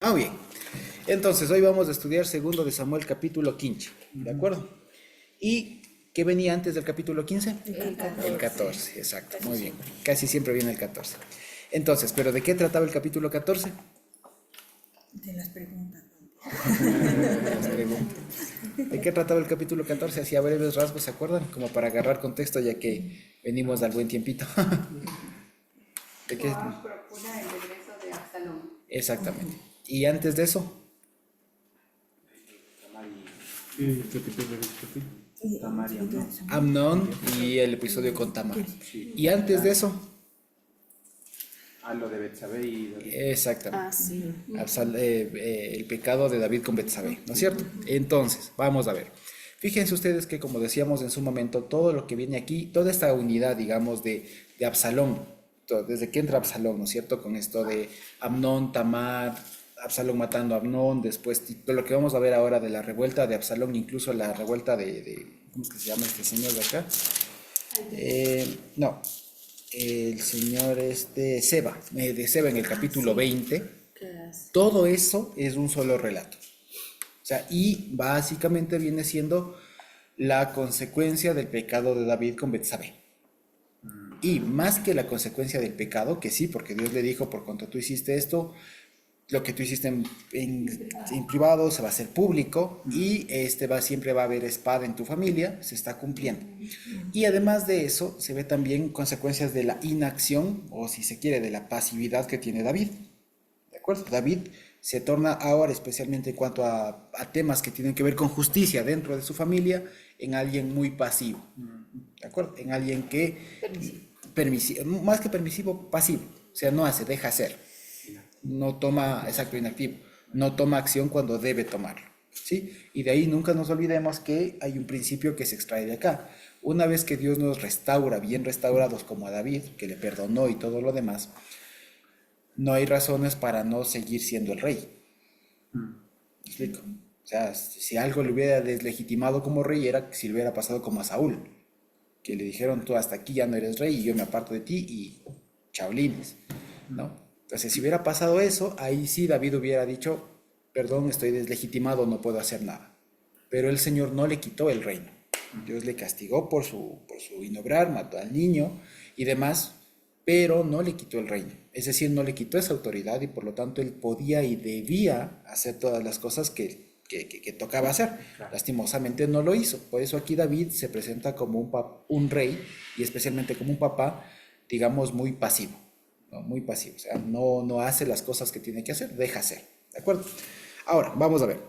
Ah, bien. Entonces, hoy vamos a estudiar segundo de Samuel capítulo 15, ¿de acuerdo? ¿Y qué venía antes del capítulo 15? El 14, exacto, muy bien. Casi siempre viene el 14. Entonces, ¿pero de qué trataba el capítulo 14? De las preguntas. Las preguntas. ¿De qué trataba el capítulo 14? Hacía breves rasgos, ¿se acuerdan? Como para agarrar contexto, ya que venimos al buen tiempito. ¿De qué? Joab procura el regreso de Absalón. Exactamente. ¿Y antes de eso? Sí, repite, Tamar y Amnón. Amnón y el episodio con Tamar. ¿Y antes de eso? Lo de Betsabé y David. Exactamente. Sí. El pecado de David con Betsabé, ¿no es cierto? Entonces, vamos a ver. Fíjense ustedes que, como decíamos en su momento, todo lo que viene aquí, toda esta unidad, digamos, de Absalón, desde que entra Absalón, ¿no es cierto? Con esto de Amnón, Tamar, Absalón matando a Amnón, después todo lo que vamos a ver ahora de la revuelta de Absalón, incluso la revuelta ¿cómo es que se llama este señor de acá? No, el señor Seba, de Seba en el capítulo 20, todo eso es un solo relato. O sea, y básicamente viene siendo la consecuencia del pecado de David con Betsabé. Y más que la consecuencia del pecado, que sí, porque Dios le dijo, por cuanto tú hiciste esto, lo que tú hiciste en privado se va a hacer público y siempre va a haber espada en tu familia, se está cumpliendo. Y además de eso, se ve también consecuencias de la inacción, o si se quiere, de la pasividad que tiene David. ¿De acuerdo? David se torna ahora, especialmente en cuanto a temas que tienen que ver con justicia dentro de su familia, en alguien muy pasivo. ¿De acuerdo? En alguien que... Permisivo. Más que permisivo, pasivo. O sea, no hace, deja hacer. No toma, exacto, inactivo. No toma acción cuando debe tomarlo. ¿Sí? Y de ahí nunca nos olvidemos que hay un principio que se extrae de acá. Una vez que Dios nos restaura, bien restaurados como a David, que le perdonó y todo lo demás, no hay razones para no seguir siendo el rey. ¿Me explico? O sea, si algo le hubiera deslegitimado como rey era si le hubiera pasado como a Saúl, que le dijeron tú hasta aquí ya no eres rey y yo me aparto de ti y chaolines, ¿no? Entonces si hubiera pasado eso, ahí sí David hubiera dicho, perdón, estoy deslegitimado, no puedo hacer nada. Pero el Señor no le quitó el reino. Dios le castigó por su inobrar, mató al niño y demás, pero no le quitó el reino. Es decir, no le quitó esa autoridad y por lo tanto él podía y debía hacer todas las cosas que tocaba hacer. Lastimosamente no lo hizo. Por eso aquí David se presenta como un rey y especialmente como un papá, digamos, muy pasivo, ¿no? Muy pasivo. O sea, no hace las cosas que tiene que hacer, deja hacer. ¿De acuerdo? Ahora, vamos a ver.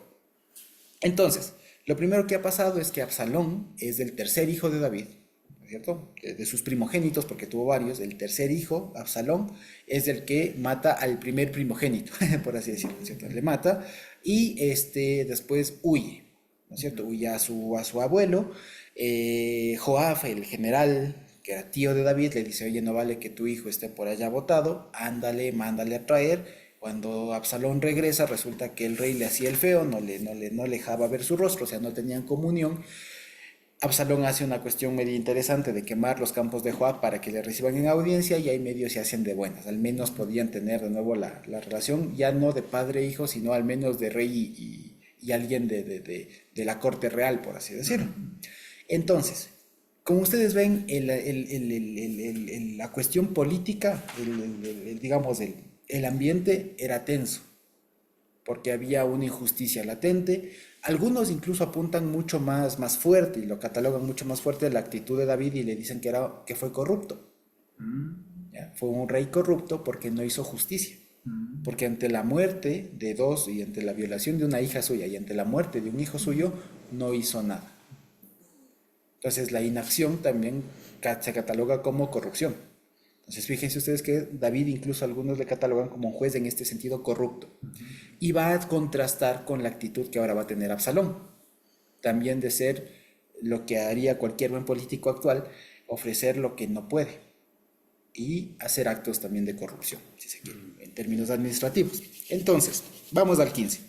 Entonces, lo primero que ha pasado es que Absalón es el tercer hijo de David, ¿no es cierto? De sus primogénitos, porque tuvo varios, el tercer hijo, Absalón, es el que mata al primer primogénito, por así decirlo, ¿no es cierto? Le mata y después huye, ¿no es cierto? Huye a su abuelo, Joab, el general, que era tío de David, le dice, oye, no vale que tu hijo esté por allá botado, ándale, mándale a traer. Cuando Absalón regresa, resulta que el rey le hacía el feo, no le dejaba ver su rostro, o sea, no tenían comunión. Absalón hace una cuestión medio interesante de quemar los campos de Joab para que le reciban en audiencia y ahí medio se hacen de buenas. Al menos podían tener de nuevo la relación, ya no de padre e hijo, sino al menos de rey y alguien de la corte real, por así decirlo. Entonces, como ustedes ven, la cuestión política, digamos, el ambiente era tenso, porque había una injusticia latente. Algunos incluso apuntan mucho más fuerte y lo catalogan mucho más fuerte la actitud de David y le dicen que fue corrupto. ¿Ya? Fue un rey corrupto porque no hizo justicia. Porque ante la muerte de dos y ante la violación de una hija suya y ante la muerte de un hijo suyo, no hizo nada. Entonces la inacción también se cataloga como corrupción. Entonces fíjense ustedes que David incluso algunos le catalogan como un juez en este sentido corrupto. Y va a contrastar con la actitud que ahora va a tener Absalón. También de ser lo que haría cualquier buen político actual, ofrecer lo que no puede. Y hacer actos también de corrupción, si se quiere, en términos administrativos. Entonces, vamos al 15.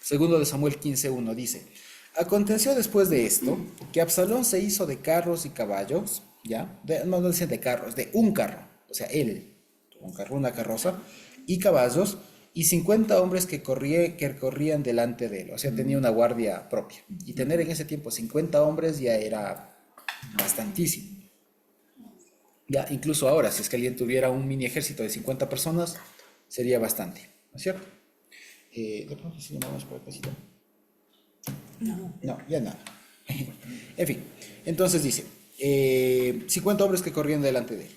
Segundo de Samuel 15:1 dice, aconteció después de esto que Absalón se hizo de carros y caballos, ¿ya? No dicen de carros, de un carro, o sea, él, un carro, una carroza, y caballos, y 50 hombres que corrían delante de él, o sea, tenía una guardia propia. Y tener en ese tiempo 50 hombres ya era bastantísimo. Ya, incluso ahora, si es que alguien tuviera un mini ejército de 50 personas, sería bastante, ¿no es cierto? De pronto si llamamos por el pasito. No, ya nada. En fin, entonces dice, 50 hombres que corrían delante de él.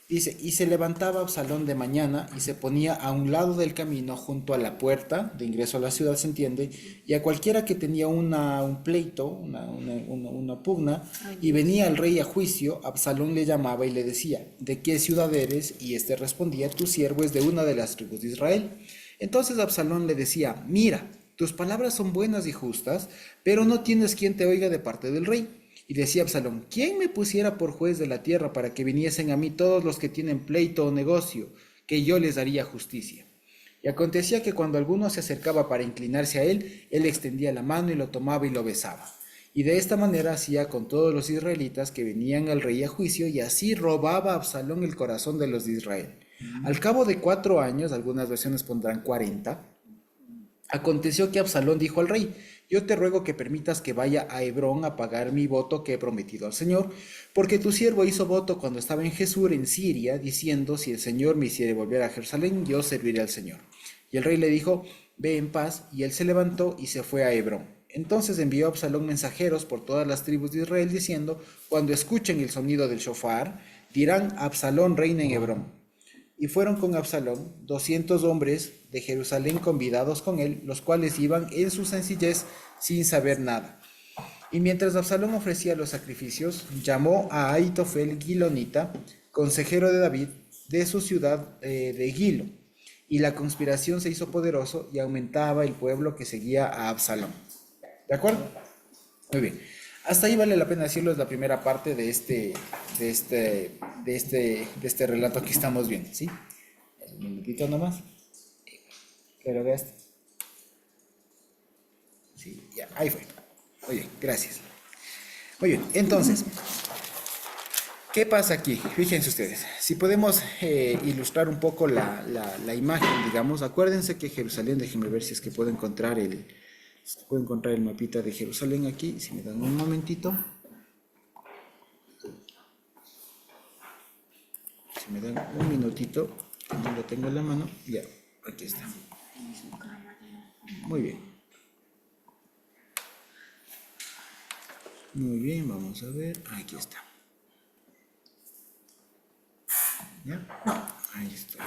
Dice, y se levantaba Absalón de mañana y se ponía a un lado del camino junto a la puerta de ingreso a la ciudad, se entiende, y a cualquiera que tenía un pleito, una pugna, y venía el rey a juicio, Absalón le llamaba y le decía, ¿de qué ciudad eres? Y éste respondía, tu siervo es de una de las tribus de Israel. Entonces Absalón le decía, mira, tus palabras son buenas y justas, pero no tienes quien te oiga de parte del rey. Y decía Absalón, ¿quién me pusiera por juez de la tierra para que viniesen a mí todos los que tienen pleito o negocio, que yo les daría justicia? Y acontecía que cuando alguno se acercaba para inclinarse a él, él extendía la mano y lo tomaba y lo besaba. Y de esta manera hacía con todos los israelitas que venían al rey a juicio, y así robaba Absalón el corazón de los de Israel. Al cabo de 4 años, algunas versiones pondrán 40, aconteció que Absalón dijo al rey, yo te ruego que permitas que vaya a Hebrón a pagar mi voto que he prometido al Señor, porque tu siervo hizo voto cuando estaba en Jesús en Siria, diciendo, si el Señor me hiciere volver a Jerusalén, yo serviré al Señor. Y el rey le dijo, ve en paz, y él se levantó y se fue a Hebrón. Entonces envió Absalón mensajeros por todas las tribus de Israel, diciendo, cuando escuchen el sonido del shofar, dirán, Absalón reina en Hebrón. Y fueron con Absalón 200 hombres de Jerusalén convidados con él, los cuales iban en su sencillez sin saber nada. Y mientras Absalón ofrecía los sacrificios, llamó a Aitofel Gilonita, consejero de David, de su ciudad de Gilo. Y la conspiración se hizo poderoso y aumentaba el pueblo que seguía a Absalón. ¿De acuerdo? Muy bien. Hasta ahí vale la pena decirlo, es la primera parte de este relato que estamos viendo, ¿sí? Un minutito nomás. Pero veas. Sí, ya, ahí fue. Muy bien, gracias. Muy bien, entonces, ¿qué pasa aquí? Fíjense ustedes, si podemos ilustrar un poco la imagen, digamos, acuérdense que Jerusalén, déjenme ver si es que puedo encontrar el mapita de Jerusalén aquí, si me dan un momentito. Si me dan un minutito, no lo tengo en la mano, ya, aquí está. Muy bien. Muy bien, vamos a ver, aquí está. ¿Ya? Ahí está.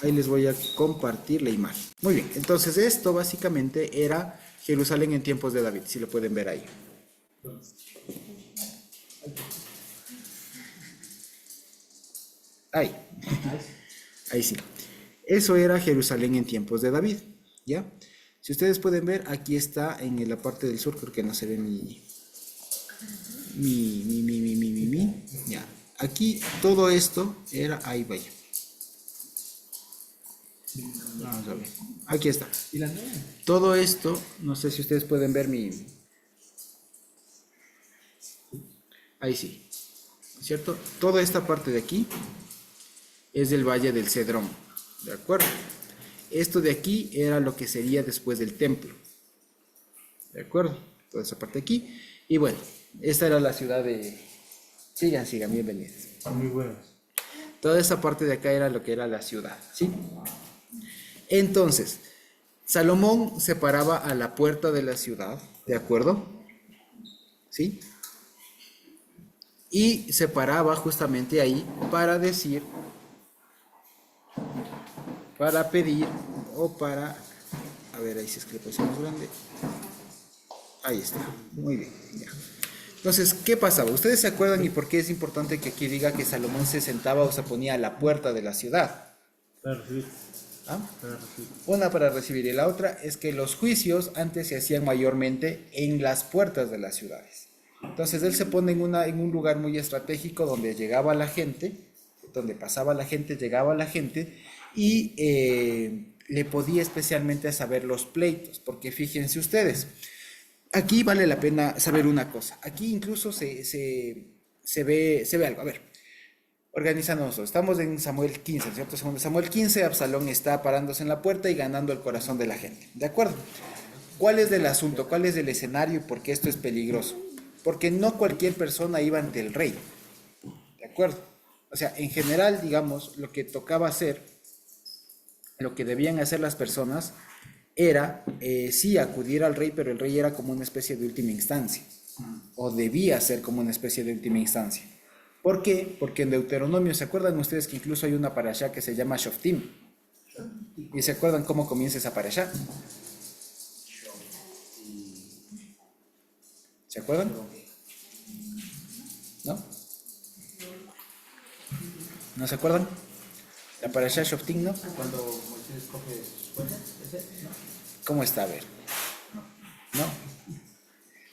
Ahí les voy a compartir la imagen. Muy bien, entonces esto básicamente era Jerusalén en tiempos de David, si lo pueden ver ahí. Ahí sí. Eso era Jerusalén en tiempos de David, ¿ya? Si ustedes pueden ver, aquí está en la parte del sur, creo que no se ve ya. Aquí todo esto era, ahí vaya. Vamos a ver. Aquí está. Todo esto, no sé si ustedes pueden ver ahí sí. ¿Cierto? Toda esta parte de aquí es del Valle del Cedrón. ¿De acuerdo? Esto de aquí era lo que sería después del templo. ¿De acuerdo? Toda esa parte de aquí. Y bueno, esta era la ciudad de... Sigan, bienvenidos. Muy buenas. Toda esa parte de acá era lo que era la ciudad, ¿sí? Entonces, Salomón se paraba a la puerta de la ciudad, ¿de acuerdo? ¿Sí? Y se paraba justamente ahí para decir, para pedir o para... A ver, ahí se escribe más grande. Ahí está, muy bien, ya. Entonces, ¿qué pasaba? ¿Ustedes se acuerdan y por qué es importante que aquí diga que Salomón se sentaba o se ponía a la puerta de la ciudad? Para recibir. ¿Ah? Para recibir. Una para recibir y la otra es que los juicios antes se hacían mayormente en las puertas de las ciudades. Entonces él se pone en un lugar muy estratégico donde llegaba la gente, donde pasaba la gente, llegaba la gente y le podía especialmente saber los pleitos, porque fíjense ustedes, aquí vale la pena saber una cosa, aquí incluso se ve algo, a ver. Organizándonos. Estamos en Samuel 15, ¿cierto? Segundo Samuel 15, Absalón está parándose en la puerta y ganando el corazón de la gente. ¿De acuerdo? ¿Cuál es el asunto? ¿Cuál es el escenario y por qué esto es peligroso? Porque no cualquier persona iba ante el rey. ¿De acuerdo? O sea, en general, digamos, lo que tocaba hacer, lo que debían hacer las personas era, sí, acudir al rey, pero el rey era como una especie de última instancia, o debía ser como una especie de última instancia. ¿Por qué? Porque en Deuteronomio, ¿se acuerdan ustedes que incluso hay una parashá que se llama Shoftim? ¿Y se acuerdan cómo comienza esa parashá? ¿Se acuerdan? ¿No? ¿No se acuerdan? La parashá Shoftim, ¿no? Cuando Moisés escoge sus jueces, ¿ese? ¿No? ¿Cómo está? A ver. ¿No?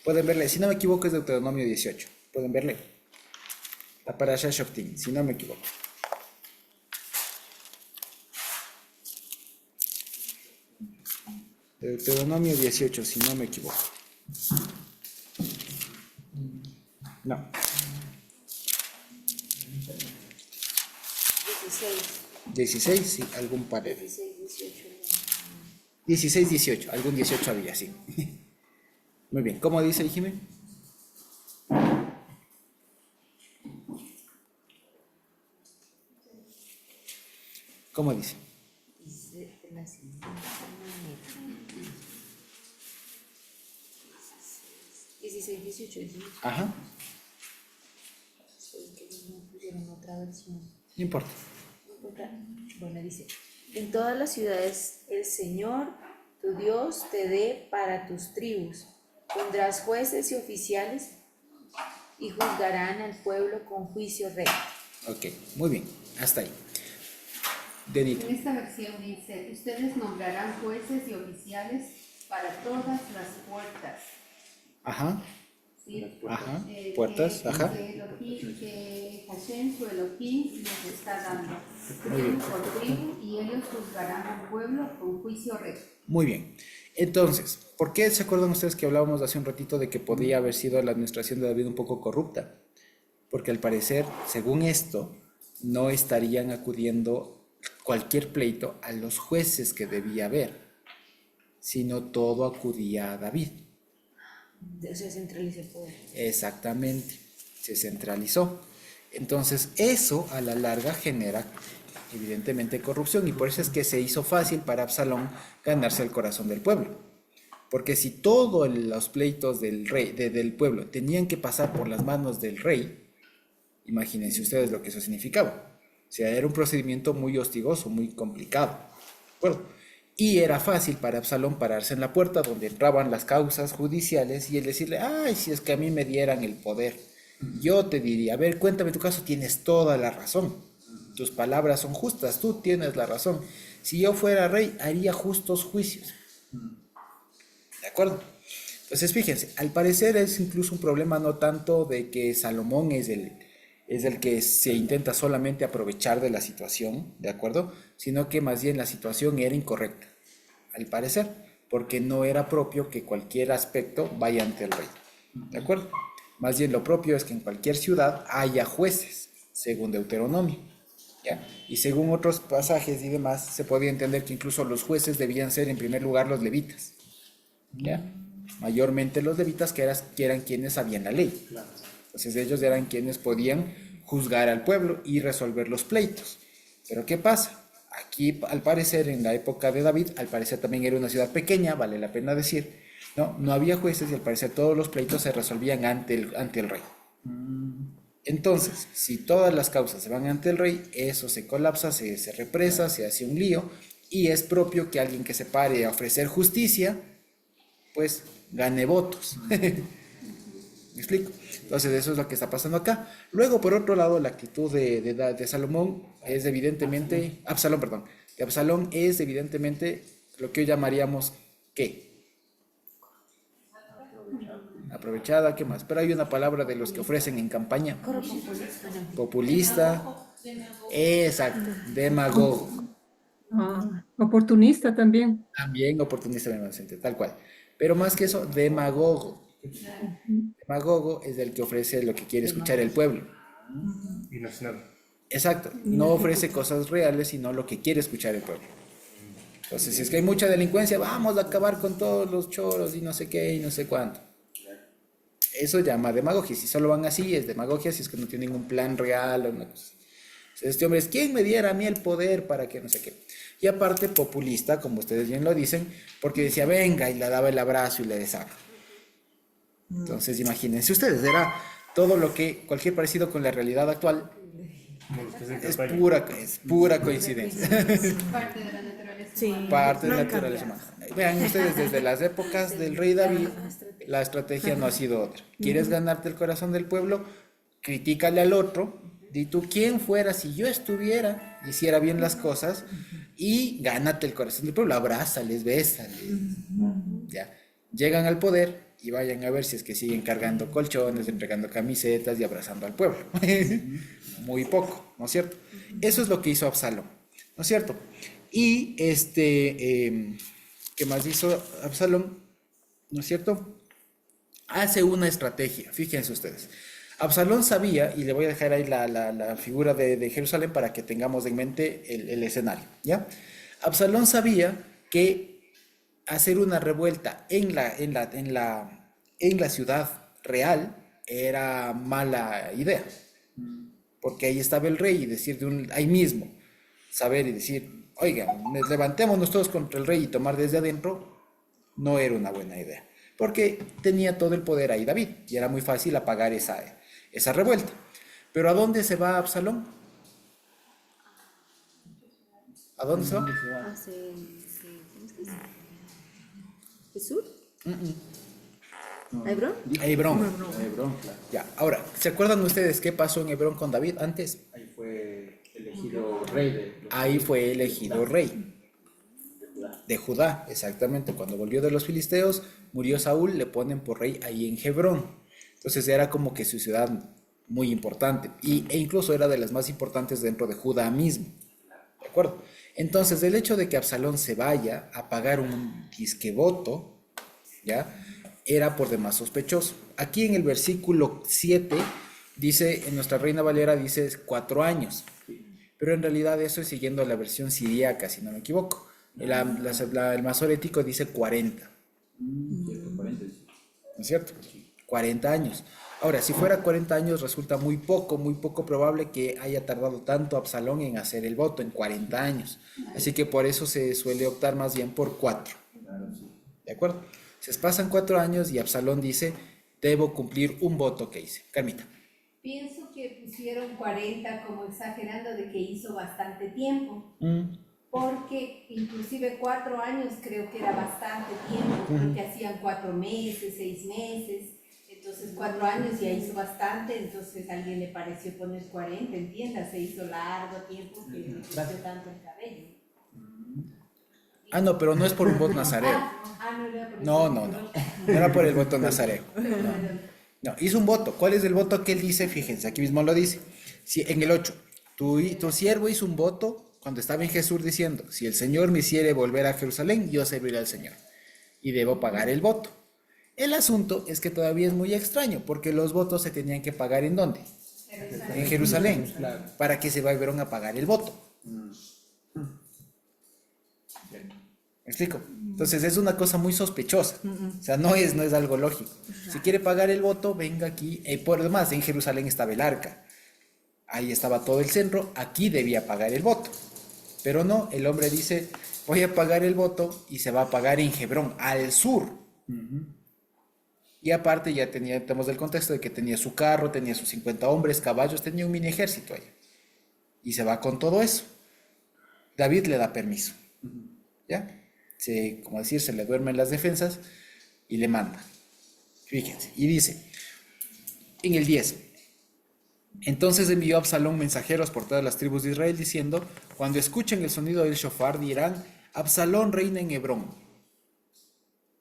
Pueden verle, si no me equivoco es Deuteronomio 18. Pueden verle. La parashá Shoftim, si no me equivoco. Deuteronomio 18, si no me equivoco. No. 16, sí, algún par de. 16, 18, algún 18 había, sí. Muy bien, ¿cómo dice Jimé? ¿Cómo dice? Dice de la siguiente manera. 16, 18, 18. Ajá, Solo que no pusieron otra versión. no importa. Bueno, dice, en todas las ciudades el Señor, tu Dios, te dé para tus tribus. Pondrás jueces y oficiales y juzgarán al pueblo con juicio recto. Ok, muy bien, hasta ahí. Denito. En esta versión dice, ustedes nombrarán jueces y oficiales para todas las puertas. Ajá, ¿Sí? ajá, puertas, ajá. Que Hashem, su Elohim, les está dando, tribu por tribu, y ellos juzgarán al pueblo con juicio recto. Muy bien. Entonces, ¿por qué se acuerdan ustedes que hablábamos hace un ratito de que podría haber sido la administración de David un poco corrupta? Porque al parecer, según esto, no estarían acudiendo cualquier pleito a los jueces que debía haber, sino todo acudía a David. Se centraliza el poder. Exactamente, se centralizó. Entonces, eso a la larga genera evidentemente corrupción y por eso es que se hizo fácil para Absalón ganarse el corazón del pueblo. Porque si todos los pleitos del rey, del pueblo tenían que pasar por las manos del rey, imagínense ustedes lo que eso significaba. O sea, era un procedimiento muy hostigoso, muy complicado. ¿De acuerdo? Y era fácil para Absalón pararse en la puerta donde entraban las causas judiciales y él decirle, ay, si es que a mí me dieran el poder, yo te diría, a ver, cuéntame tu caso, tienes toda la razón. Tus palabras son justas, tú tienes la razón. Si yo fuera rey, haría justos juicios. ¿De acuerdo? Entonces, fíjense, al parecer es incluso un problema no tanto de que Salomón es el que se intenta solamente aprovechar de la situación, ¿de acuerdo? Sino que más bien la situación era incorrecta, al parecer, porque no era propio que cualquier aspecto vaya ante el rey, ¿de acuerdo? Más bien lo propio es que en cualquier ciudad haya jueces, según Deuteronomio, ¿ya? Y según otros pasajes y demás, se podía entender que incluso los jueces debían ser en primer lugar los levitas, ¿ya? Mayormente los levitas que eran quienes sabían la ley. Entonces ellos eran quienes podían juzgar al pueblo y resolver los pleitos. Pero ¿qué pasa? Aquí, al parecer, en la época de David, al parecer también era una ciudad pequeña, vale la pena decir, no había jueces y al parecer todos los pleitos se resolvían ante el rey. Entonces, si todas las causas se van ante el rey, eso se colapsa, se represa, se hace un lío y es propio que alguien que se pare a ofrecer justicia, pues gane votos. ¿Me explico? Entonces eso es lo que está pasando acá. Luego, por otro lado, la actitud de Salomón es evidentemente, Absalón, perdón, de Absalón es evidentemente lo que hoy llamaríamos, ¿qué? Aprovechada, ¿qué más? Pero hay una palabra de los que ofrecen en campaña. Populista. Exacto, demagogo. Oportunista también. También oportunista, tal cual. Pero más que eso, demagogo. Demagogo es el que ofrece lo que quiere escuchar el pueblo. Ilusionado. Exacto, no ofrece cosas reales, sino lo que quiere escuchar el pueblo. Entonces, si es que hay mucha delincuencia, vamos a acabar con todos los choros y no sé qué y no sé cuánto. Eso llama demagogia. Si solo van así, es demagogia, si es que no tienen un plan real o una cosa así. Entonces, este hombre es, ¿quién me diera a mí el poder para que no sé qué? Y aparte populista, como ustedes bien lo dicen, porque decía, venga, y le daba el abrazo y le besaba. Entonces, imagínense ustedes, era todo lo que, cualquier parecido con la realidad actual, es pura coincidencia. Parte de la naturaleza. Sí. humana. Parte de No la han naturaleza cambiado. humana. Vean ustedes, desde las épocas del rey David, la estrategia no ha sido otra. ¿Quieres ganarte el corazón del pueblo? Critícale al otro. Di tú, ¿quién fuera si yo estuviera, hiciera bien las cosas? Y gánate el corazón del pueblo. Abrázales, bésales. Ya. Llegan al poder y vayan a ver si es que siguen cargando colchones, entregando camisetas y abrazando al pueblo. Muy poco, ¿no es cierto? Eso es lo que hizo Absalón, ¿no es cierto? Y ¿qué más hizo Absalón? ¿No es cierto? Hace una estrategia, fíjense ustedes. Absalón sabía, y le voy a dejar ahí la figura de Jerusalén para que tengamos en mente el escenario, ¿ya? Absalón sabía que hacer una revuelta en la ciudad real era mala idea, porque ahí estaba el rey y decir ahí mismo, saber y decir, oigan, levantémonos todos contra el rey y tomar desde adentro, no era una buena idea, porque tenía todo el poder ahí David y era muy fácil apagar esa revuelta. Pero ¿a dónde se va Absalón? ¿A dónde se va? ¿Cómo es que es? ¿Jesús? ¿A Hebrón? A Hebrón. Hebrón, claro. Ya, ahora, ¿se acuerdan ustedes qué pasó en Hebrón con David antes? Ahí fue elegido rey de Ahí fue elegido rey de Judá, exactamente. Cuando volvió de los filisteos, murió Saúl, le ponen por rey ahí en Hebrón. Entonces era como que su ciudad muy importante e incluso era de las más importantes dentro de Judá mismo. ¿De acuerdo? Entonces el hecho de que Absalón se vaya a pagar un disque voto, ¿ya? Era por demás sospechoso. Aquí en el versículo 7 dice, en nuestra Reina Valera dice 4 años, pero en realidad eso es siguiendo la versión siríaca, si no me equivoco. El masorético dice 40. ¿No es cierto? 40 años. Ahora, si fuera 40 años, resulta muy poco probable que haya tardado tanto Absalón en hacer el voto, en 40 años. Así que por eso se suele optar más bien por 4. ¿De acuerdo? Se pasan 4 años y Absalón dice, debo cumplir un voto que hice. Carmita. Pienso que pusieron 40 como exagerando de que hizo bastante tiempo, porque inclusive 4 años creo que era bastante tiempo, porque hacían 4 meses, 6 meses, entonces 4 años ya hizo bastante, entonces a alguien le pareció poner 40, entiendas, se hizo largo tiempo que le creció tanto el cabello. Ah, no, pero no es por un voto nazareo. No era por No, eso. no era por el voto nazareo. No, hizo un voto. ¿Cuál es el voto que él dice? Fíjense, aquí mismo lo dice. Si, en el 8, tu siervo hizo un voto cuando estaba en Jesús diciendo, si el Señor me hiciere volver a Jerusalén, yo serviré al Señor. Y debo pagar el voto. El asunto es que todavía es muy extraño, porque los votos se tenían que pagar ¿en dónde? En Jerusalén. ¿Para qué se va a Hebrón a pagar el voto? ¿Me explico? Entonces es una cosa muy sospechosa. O sea, no es algo lógico. Si quiere pagar el voto, venga aquí. Por demás, en Jerusalén estaba el arca. Ahí estaba todo el centro. Aquí debía pagar el voto. Pero no, el hombre dice, voy a pagar el voto y se va a pagar en Hebrón, al sur. Y aparte ya tenemos el contexto de que tenía su carro, tenía sus 50 hombres, caballos, tenía un mini ejército ahí. Y se va con todo eso. David le da permiso. ¿Ya? Como decir, se le duermen las defensas y le manda. Fíjense, y dice, en el 10, entonces envió Absalón mensajeros por todas las tribus de Israel diciendo, cuando escuchen el sonido del shofar dirán, Absalón reina en Hebrón.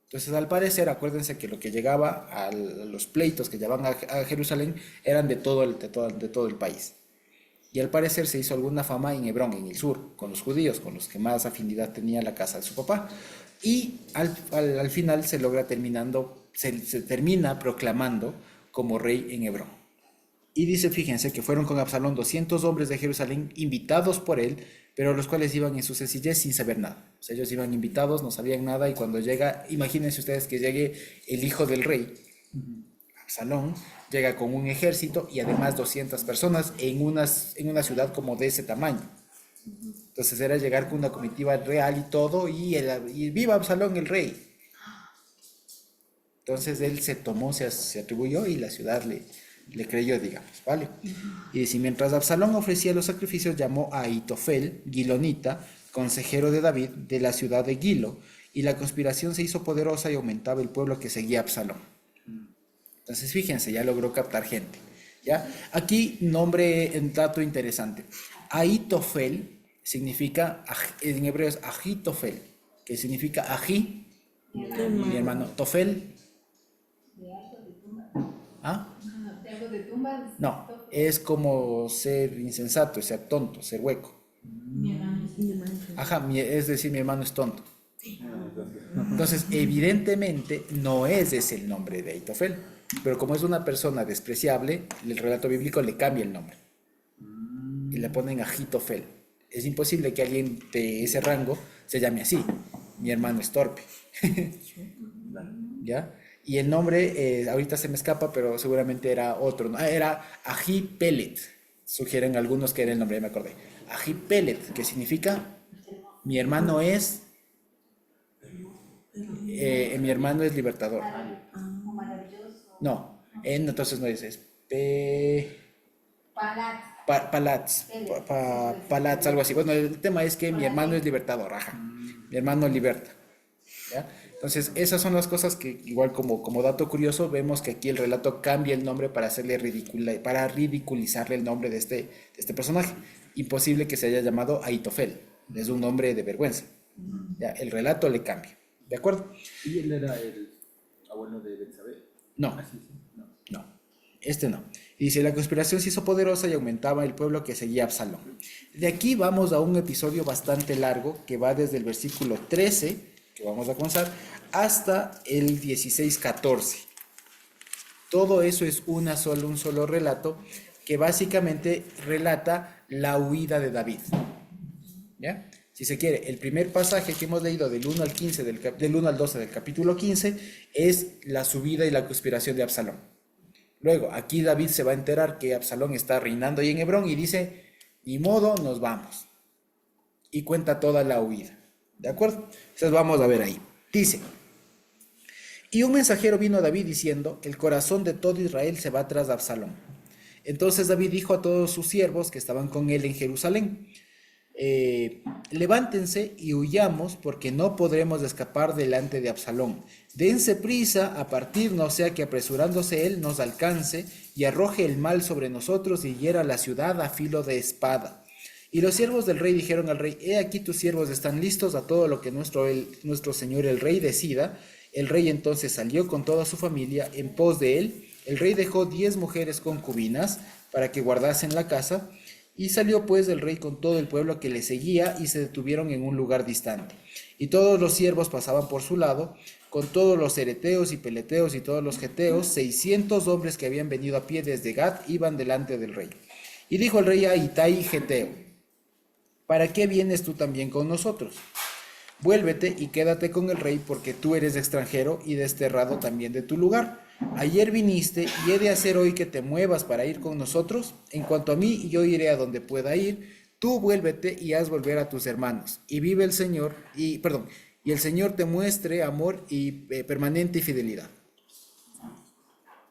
Entonces al parecer, acuérdense que lo que llegaba a los pleitos que llevaban a Jerusalén eran de todo el país. Y al parecer se hizo alguna fama en Hebrón, en el sur, con los judíos, con los que más afinidad tenía la casa de su papá. Y al final se logra se termina proclamando como rey en Hebrón. Y dice, fíjense, que fueron con Absalón 200 hombres de Jerusalén, invitados por él, pero los cuales iban en su sencillez sin saber nada. O sea, ellos iban invitados, no sabían nada, y cuando llega, imagínense ustedes que llegue el hijo del rey, Absalón, llega con un ejército y además 200 personas en una ciudad como de ese tamaño. Entonces era llegar con una comitiva real y todo, y viva Absalón el rey. Entonces él se atribuyó y la ciudad le creyó, digamos, ¿vale? Y dice, mientras Absalón ofrecía los sacrificios, llamó a Ahitofel, Gilonita, consejero de David, de la ciudad de Gilo, y la conspiración se hizo poderosa y aumentaba el pueblo que seguía a Absalón. Entonces, fíjense, ya logró captar gente, ¿ya? Aquí, dato interesante. Ahitofel significa, en hebreo es Ahitofel, que significa Ají, mi hermano, Tofel. ¿Ah? ¿De algo de tumbas? No, es como ser insensato, ser tonto, ser hueco. Ajá, es decir, mi hermano es tonto. Entonces, evidentemente, no es ese el nombre de Ahitofel, pero como es una persona despreciable, el relato bíblico le cambia el nombre y le ponen Ahitofel. Es imposible que alguien de ese rango se llame así. Mi hermano es torpe. ¿Ya? Y el nombre, ahorita se me escapa, pero seguramente era otro, ¿no? Era Ahipelet. Sugieren algunos que era el nombre, ya me acordé. Ahipelet, que significa mi hermano es libertador. No, entonces no es Palats, algo así. Bueno, el tema es que mi hermano es libertador, ajá. Mi hermano liberta. ¿Ya? Entonces, esas son las cosas que, igual como dato curioso, vemos que aquí el relato cambia el nombre para para ridiculizarle el nombre de este personaje. Imposible que se haya llamado Ahitofel, es un nombre de vergüenza. ¿Ya? El relato le cambia, ¿de acuerdo? ¿Y él era el abuelo de Betsabé? No, este no. Y dice, la conspiración se hizo poderosa y aumentaba el pueblo que seguía a Absalón. De aquí vamos a un episodio bastante largo que va desde el versículo 13, que vamos a comenzar, hasta el 16-14. Todo eso es un solo relato que básicamente relata la huida de David. ¿Ya? Si se quiere, el primer pasaje que hemos leído del 1 al 15, del 1 al 12 del capítulo 15 es la subida y la conspiración de Absalón. Luego, aquí David se va a enterar que Absalón está reinando ahí en Hebrón y dice, ni modo, nos vamos. Y cuenta toda la huida. ¿De acuerdo? Entonces vamos a ver ahí. Dice, y un mensajero vino a David diciendo, el corazón de todo Israel se va tras Absalón. Entonces David dijo a todos sus siervos que estaban con él en Jerusalén, levántense y huyamos porque no podremos escapar delante de Absalón. Dense prisa a partir, no sea que apresurándose él nos alcance y arroje el mal sobre nosotros y hiera la ciudad a filo de espada. Y los siervos del rey dijeron al rey, he aquí tus siervos están listos a todo lo que nuestro señor el rey decida. El rey entonces salió con toda su familia en pos de él. El rey dejó 10 mujeres concubinas para que guardasen la casa. Y salió pues el rey con todo el pueblo que le seguía y se detuvieron en un lugar distante. Y todos los siervos pasaban por su lado, con todos los ereteos y peleteos y todos los geteos, 600 hombres que habían venido a pie desde Gat iban delante del rey. Y dijo el rey a Itai geteo, ¿para qué vienes tú también con nosotros? Vuélvete y quédate con el rey porque tú eres extranjero y desterrado también de tu lugar. Ayer viniste y he de hacer hoy que te muevas para ir con nosotros. En cuanto a mí, yo iré a donde pueda ir. Tú vuélvete y haz volver a tus hermanos. Y vive el Señor, y el Señor te muestre amor y permanente fidelidad.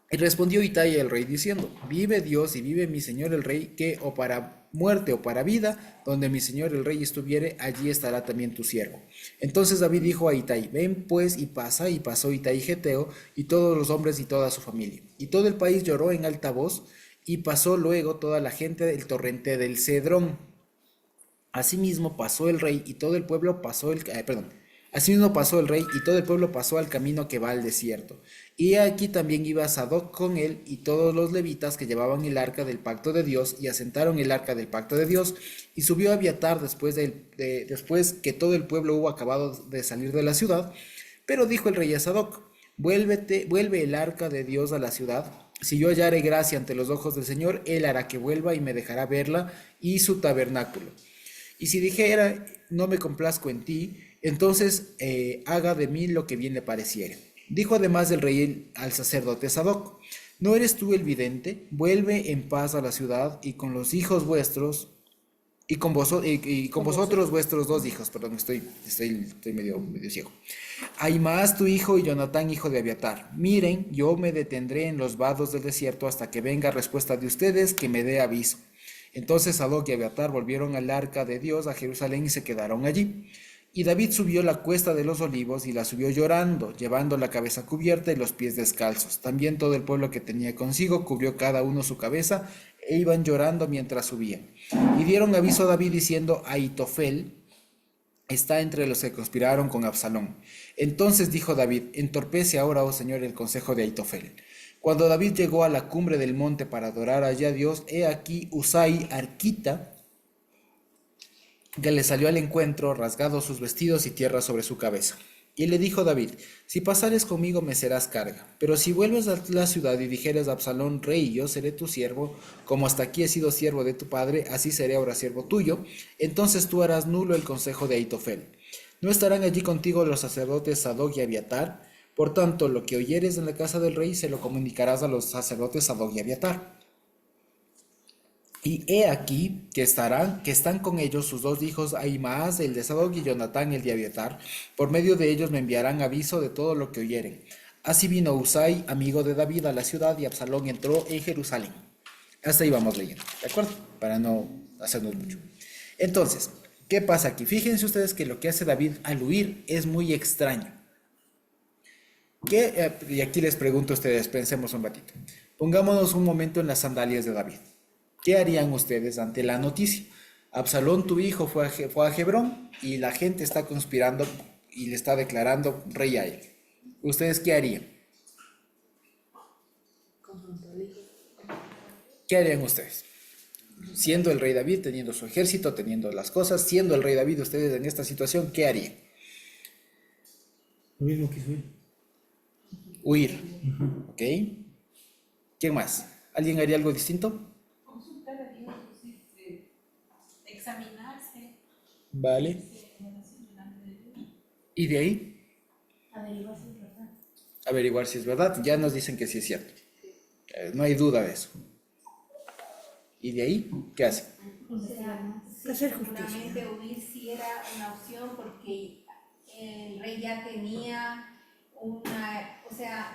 Y respondió Itai el rey diciendo, vive Dios y vive mi señor el rey, que o para muerte o para vida, donde mi señor el rey estuviere, allí estará también tu siervo. Entonces David dijo a Itai, ven pues y pasa, y pasó Itai geteo, y todos los hombres y toda su familia. Y todo el país lloró en alta voz, y pasó luego toda la gente del torrente del Cedrón. Asimismo pasó el rey y todo el pueblo Asimismo pasó el rey y todo el pueblo pasó al camino que va al desierto. Y aquí también iba Sadoc con él y todos los levitas que llevaban el arca del pacto de Dios y asentaron el arca del pacto de Dios. Y subió Abiatar después que todo el pueblo hubo acabado de salir de la ciudad. Pero dijo el rey a Sadoc, vuelve el arca de Dios a la ciudad, Si yo hallare gracia ante los ojos del Señor, Él hará que vuelva y me dejará verla y su tabernáculo. Y si dijera, no me complazco en ti, entonces haga de mí lo que bien le pareciere. Dijo además el rey al sacerdote Sadoc, ¿no eres tú el vidente? Vuelve en paz a la ciudad y con los hijos vuestros, y con vosotros vuestros 2 hijos. Perdón, estoy medio ciego. Ahimaas tu hijo y Jonatán hijo de Abiatar. Miren, yo me detendré en los vados del desierto hasta que venga respuesta de ustedes, que me dé aviso. Entonces Sadoc y Abiatar volvieron al arca de Dios a Jerusalén y se quedaron allí. Y David subió la cuesta de los olivos y la subió llorando, llevando la cabeza cubierta y los pies descalzos. También todo el pueblo que tenía consigo cubrió cada uno su cabeza e iban llorando mientras subían. Y dieron aviso a David diciendo, Ahitofel está entre los que conspiraron con Absalón. Entonces dijo David, entorpece ahora, oh Señor, el consejo de Ahitofel. Cuando David llegó a la cumbre del monte para adorar allá a Dios, he aquí Usai arquita, que le salió al encuentro, rasgado sus vestidos y tierra sobre su cabeza. Y le dijo David, si pasares conmigo me serás carga, pero si vuelves a la ciudad y dijeres a Absalón, rey, yo seré tu siervo, como hasta aquí he sido siervo de tu padre, así seré ahora siervo tuyo, entonces tú harás nulo el consejo de Ahitofel. No estarán allí contigo los sacerdotes Sadoc y Abiatar, por tanto, lo que oyeres en la casa del rey se lo comunicarás a los sacerdotes Sadoc y Abiatar. Y he aquí que están con ellos sus 2 hijos, Ahimaas el de Sadoc y Jonatán el de Abiatar. Por medio de ellos me enviarán aviso de todo lo que oyeren. Así vino Usai, amigo de David, a la ciudad y Absalón entró en Jerusalén. Hasta ahí vamos leyendo, ¿de acuerdo? Para no hacernos mucho. Entonces, ¿qué pasa aquí? Fíjense ustedes que lo que hace David al huir es muy extraño. Y aquí les pregunto a ustedes, pensemos un ratito. Pongámonos un momento en las sandalias de David. ¿Qué harían ustedes ante la noticia? Absalón, tu hijo, fue a Hebrón y la gente está conspirando y le está declarando rey a él. ¿Ustedes qué harían? ¿Qué harían ustedes? Siendo el rey David, teniendo su ejército, teniendo las cosas, siendo el rey David, ustedes en esta situación, ¿qué harían? Lo mismo que huir. Huir. ¿Ok? ¿Quién más? ¿Alguien haría algo distinto? Examinarse. Vale. ¿Y de ahí? Averiguar si es verdad. Averiguar si es verdad. Ya nos dicen que sí es cierto. No hay duda de eso. ¿Y de ahí? ¿Qué hace? O sea, sí, seguramente huir sí era una opción porque el rey ya tenía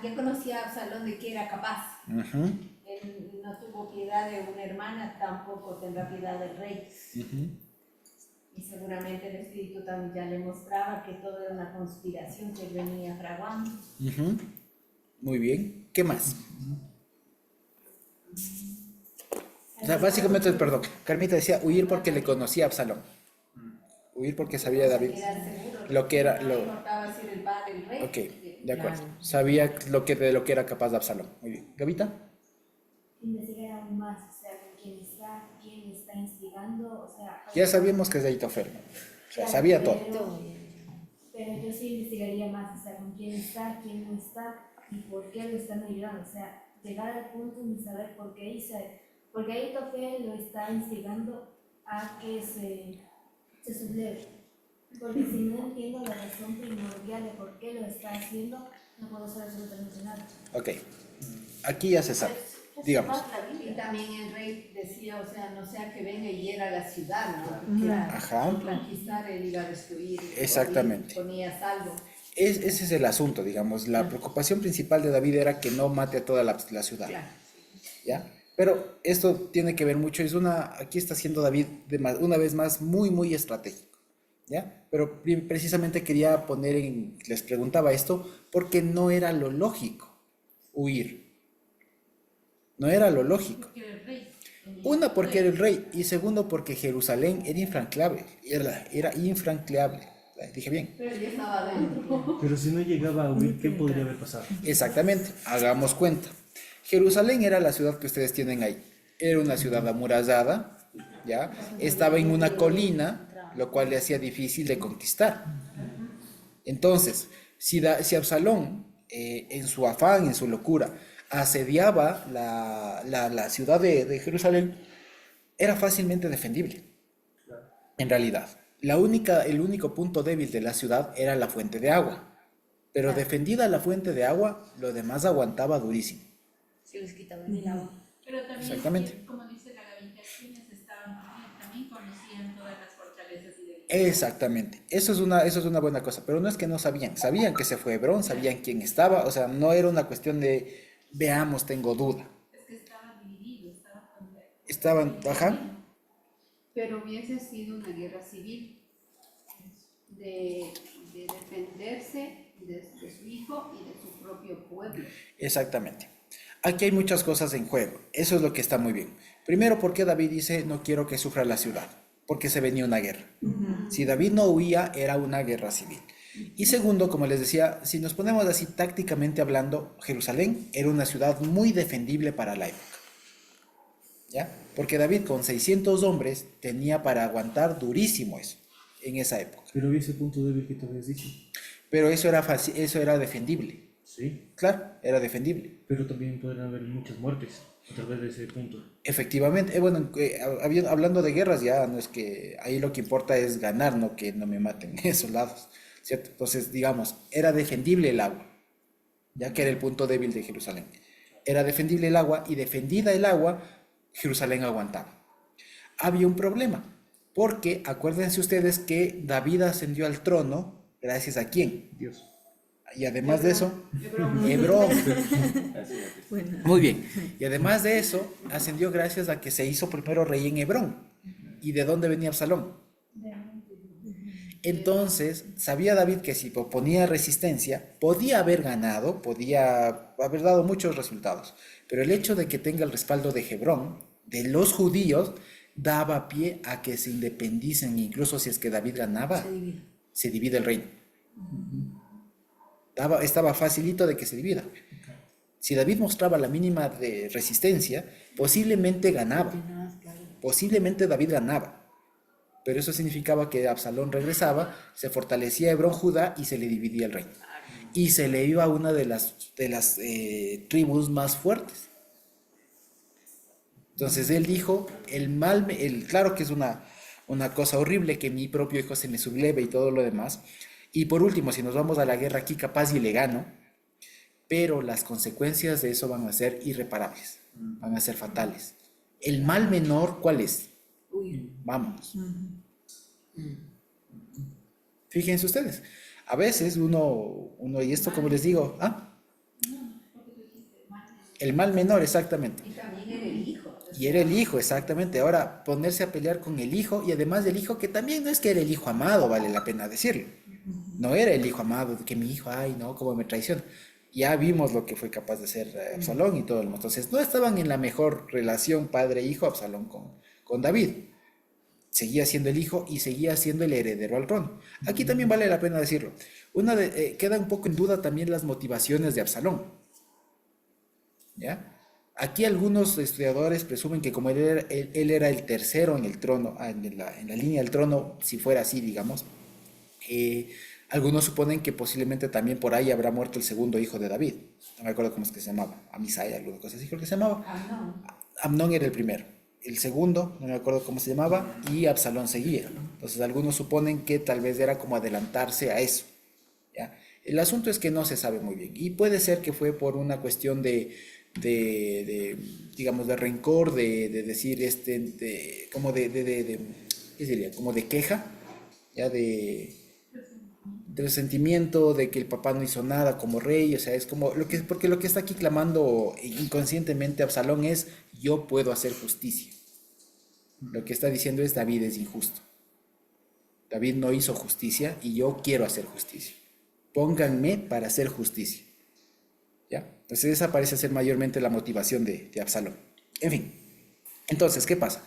ya conocía a Absalón de que era capaz. Uh-huh. Él no tuvo piedad de una hermana, tampoco tendrá piedad del rey. Uh-huh. Y seguramente el espíritu también ya le mostraba que todo era una conspiración que él venía fraguando. Uh-huh. Muy bien. ¿Qué más? O sea, básicamente, perdón, Carmita decía huir porque le conocía a Absalón. Huir porque sabía de David lo que era. No importaba si era el padre del rey. Ok, de acuerdo. Sabía de lo que era capaz de Absalón. Muy bien. ¿Gavita? Investigar aún más, o sea, quién está instigando, o sea... Ya sabíamos que es de Ahitofel. O sea, sabía todo. Pero yo sí investigaría más, o sea, con quién está, quién no está y por qué lo están ayudando, o sea, llegar al punto de saber por qué porque Ahitofel lo está instigando a que se subleve. Porque si no entiendo la razón primordial de por qué lo está haciendo, no puedo saber absolutamente nada. Ok, aquí ya se sabe. Digamos. Y también el rey decía, o sea, no sea que venga y hiera la ciudad, ¿no? Ajá. Conquistar, él iba a destruir. Exactamente. Ponía salvo. Ese es el asunto, digamos. La preocupación principal de David era que no mate a toda la ciudad. Claro. ¿Ya? Pero esto tiene que ver mucho, aquí está siendo David una vez más muy, muy estratégico, ¿ya? Pero precisamente quería les preguntaba esto, porque no era lo lógico huir. No era lo lógico. Porque era el rey. Una, porque era el rey, y segundo, porque Jerusalén era infranqueable, era infranqueable. Dije bien. Pero ya estaba adentro. Pero si no llegaba a huir, ¿qué podría haber pasado? Exactamente, hagamos cuenta. Jerusalén era la ciudad que ustedes tienen ahí. Era una ciudad amurallada, ¿ya? Estaba en una colina, lo cual le hacía difícil de conquistar. Entonces, si Absalón, en su afán, en su locura, asediaba la ciudad de Jerusalén, era fácilmente defendible, en realidad. El único punto débil de la ciudad era la fuente de agua, pero defendida la fuente de agua, lo demás aguantaba durísimo. Si les quitaban el agua. Pero también, Exactamente. como dice la Gavinta, quienes estaban también conocían todas las fortalezas y debilidades. Exactamente, eso es una buena cosa, pero no es que no sabían que se fue Hebrón, sabían quién estaba, o sea, no era una cuestión de, veamos, tengo duda. Es que estaban divididos, Estaban, ajá, Pero hubiese sido una guerra civil de defenderse de su hijo y de su propio pueblo. exactamente. Aquí hay muchas cosas en juego, eso es lo que está muy bien. Primero, porque David dice, no quiero que sufra la ciudad, porque se venía una guerra. Si David no huía, era una guerra civil. Y segundo, como les decía, si nos ponemos así tácticamente hablando, Jerusalén era una ciudad muy defendible para la época. ¿Ya? Porque David con 600 hombres tenía para aguantar durísimo eso, en esa época. Pero había ese punto débil que te habías dicho. Pero eso era fácil, eso era defendible. Sí, Claro, era defendible. pero también podrían haber muchas muertes a través de ese punto. Efectivamente, bueno, hablando de guerras ya, no es que ahí lo que importa es ganar, no que no me maten esos lados, ¿cierto? Entonces, digamos, era defendible el agua, ya que era el punto débil de Jerusalén. Era defendible el agua y defendida el agua, Jerusalén aguantaba. Había un problema, porque acuérdense ustedes que David ascendió al trono gracias a quién. Dios. Y además de eso, Hebrón. Muy bien. Y además de eso, ascendió gracias a que se hizo primero rey en Hebrón. ¿Y de dónde venía Absalón? Entonces, sabía David que si ponía resistencia, podía haber ganado, podía haber dado muchos resultados. Pero el hecho de que tenga el respaldo de Hebrón, de los judíos, daba pie a que se independicen. Incluso si es que David ganaba, se divide el reino. Estaba facilito de que se divida. Si David mostraba la mínima de resistencia, posiblemente ganaba. Posiblemente David ganaba. Pero eso significaba que Absalón regresaba, se fortalecía Hebrón, Judá y se le dividía el reino. Y se le iba a una de las tribus más fuertes. Entonces él dijo, claro que es una cosa horrible que mi propio hijo se me subleve y todo lo demás. Y por último, si nos vamos a la guerra aquí, capaz y le gano, pero las consecuencias de eso van a ser irreparables, van a ser fatales. El mal menor, ¿cuál es? Vámonos. Fíjense ustedes, a veces uno, y esto como les digo, el mal menor, exactamente. Y también era el hijo. Y era el hijo, exactamente. Ahora, ponerse a pelear con el hijo, y además del hijo, que también no es que era el hijo amado, vale la pena decirlo. No era el hijo amado, que mi hijo, ay, no, cómo me traiciona. Ya vimos lo que fue capaz de hacer Absalón y todo lo demás. Entonces, no estaban en la mejor relación padre-hijo Absalón con David. Seguía siendo el hijo y seguía siendo el heredero al trono. Aquí también vale la pena decirlo. Queda un poco en duda también las motivaciones de Absalón. ¿Ya? Aquí algunos estudiadores presumen que como él era el tercero en el trono, en la línea del trono, si fuera así, digamos, algunos suponen que posiblemente también por ahí habrá muerto el segundo hijo de David. No me acuerdo cómo es que se llamaba, Amisai, alguna cosa así creo que se llamaba. Amnón era el primero. El segundo, no me acuerdo cómo se llamaba, y Absalón seguía. Entonces algunos suponen que tal vez era como adelantarse a eso. ¿Ya? El asunto es que no se sabe muy bien. Y puede ser que fue por una cuestión digamos, de rencor, de decir, como ¿qué sería? Como de queja, ya de resentimiento de que el papá no hizo nada como rey, o sea, es como, porque lo que está aquí clamando inconscientemente Absalón es, yo puedo hacer justicia. Lo que está diciendo es, David es injusto. David no hizo justicia y yo quiero hacer justicia. Pónganme para hacer justicia. ¿Ya? Entonces esa parece ser mayormente la motivación de Absalón. En fin, entonces, ¿qué pasa?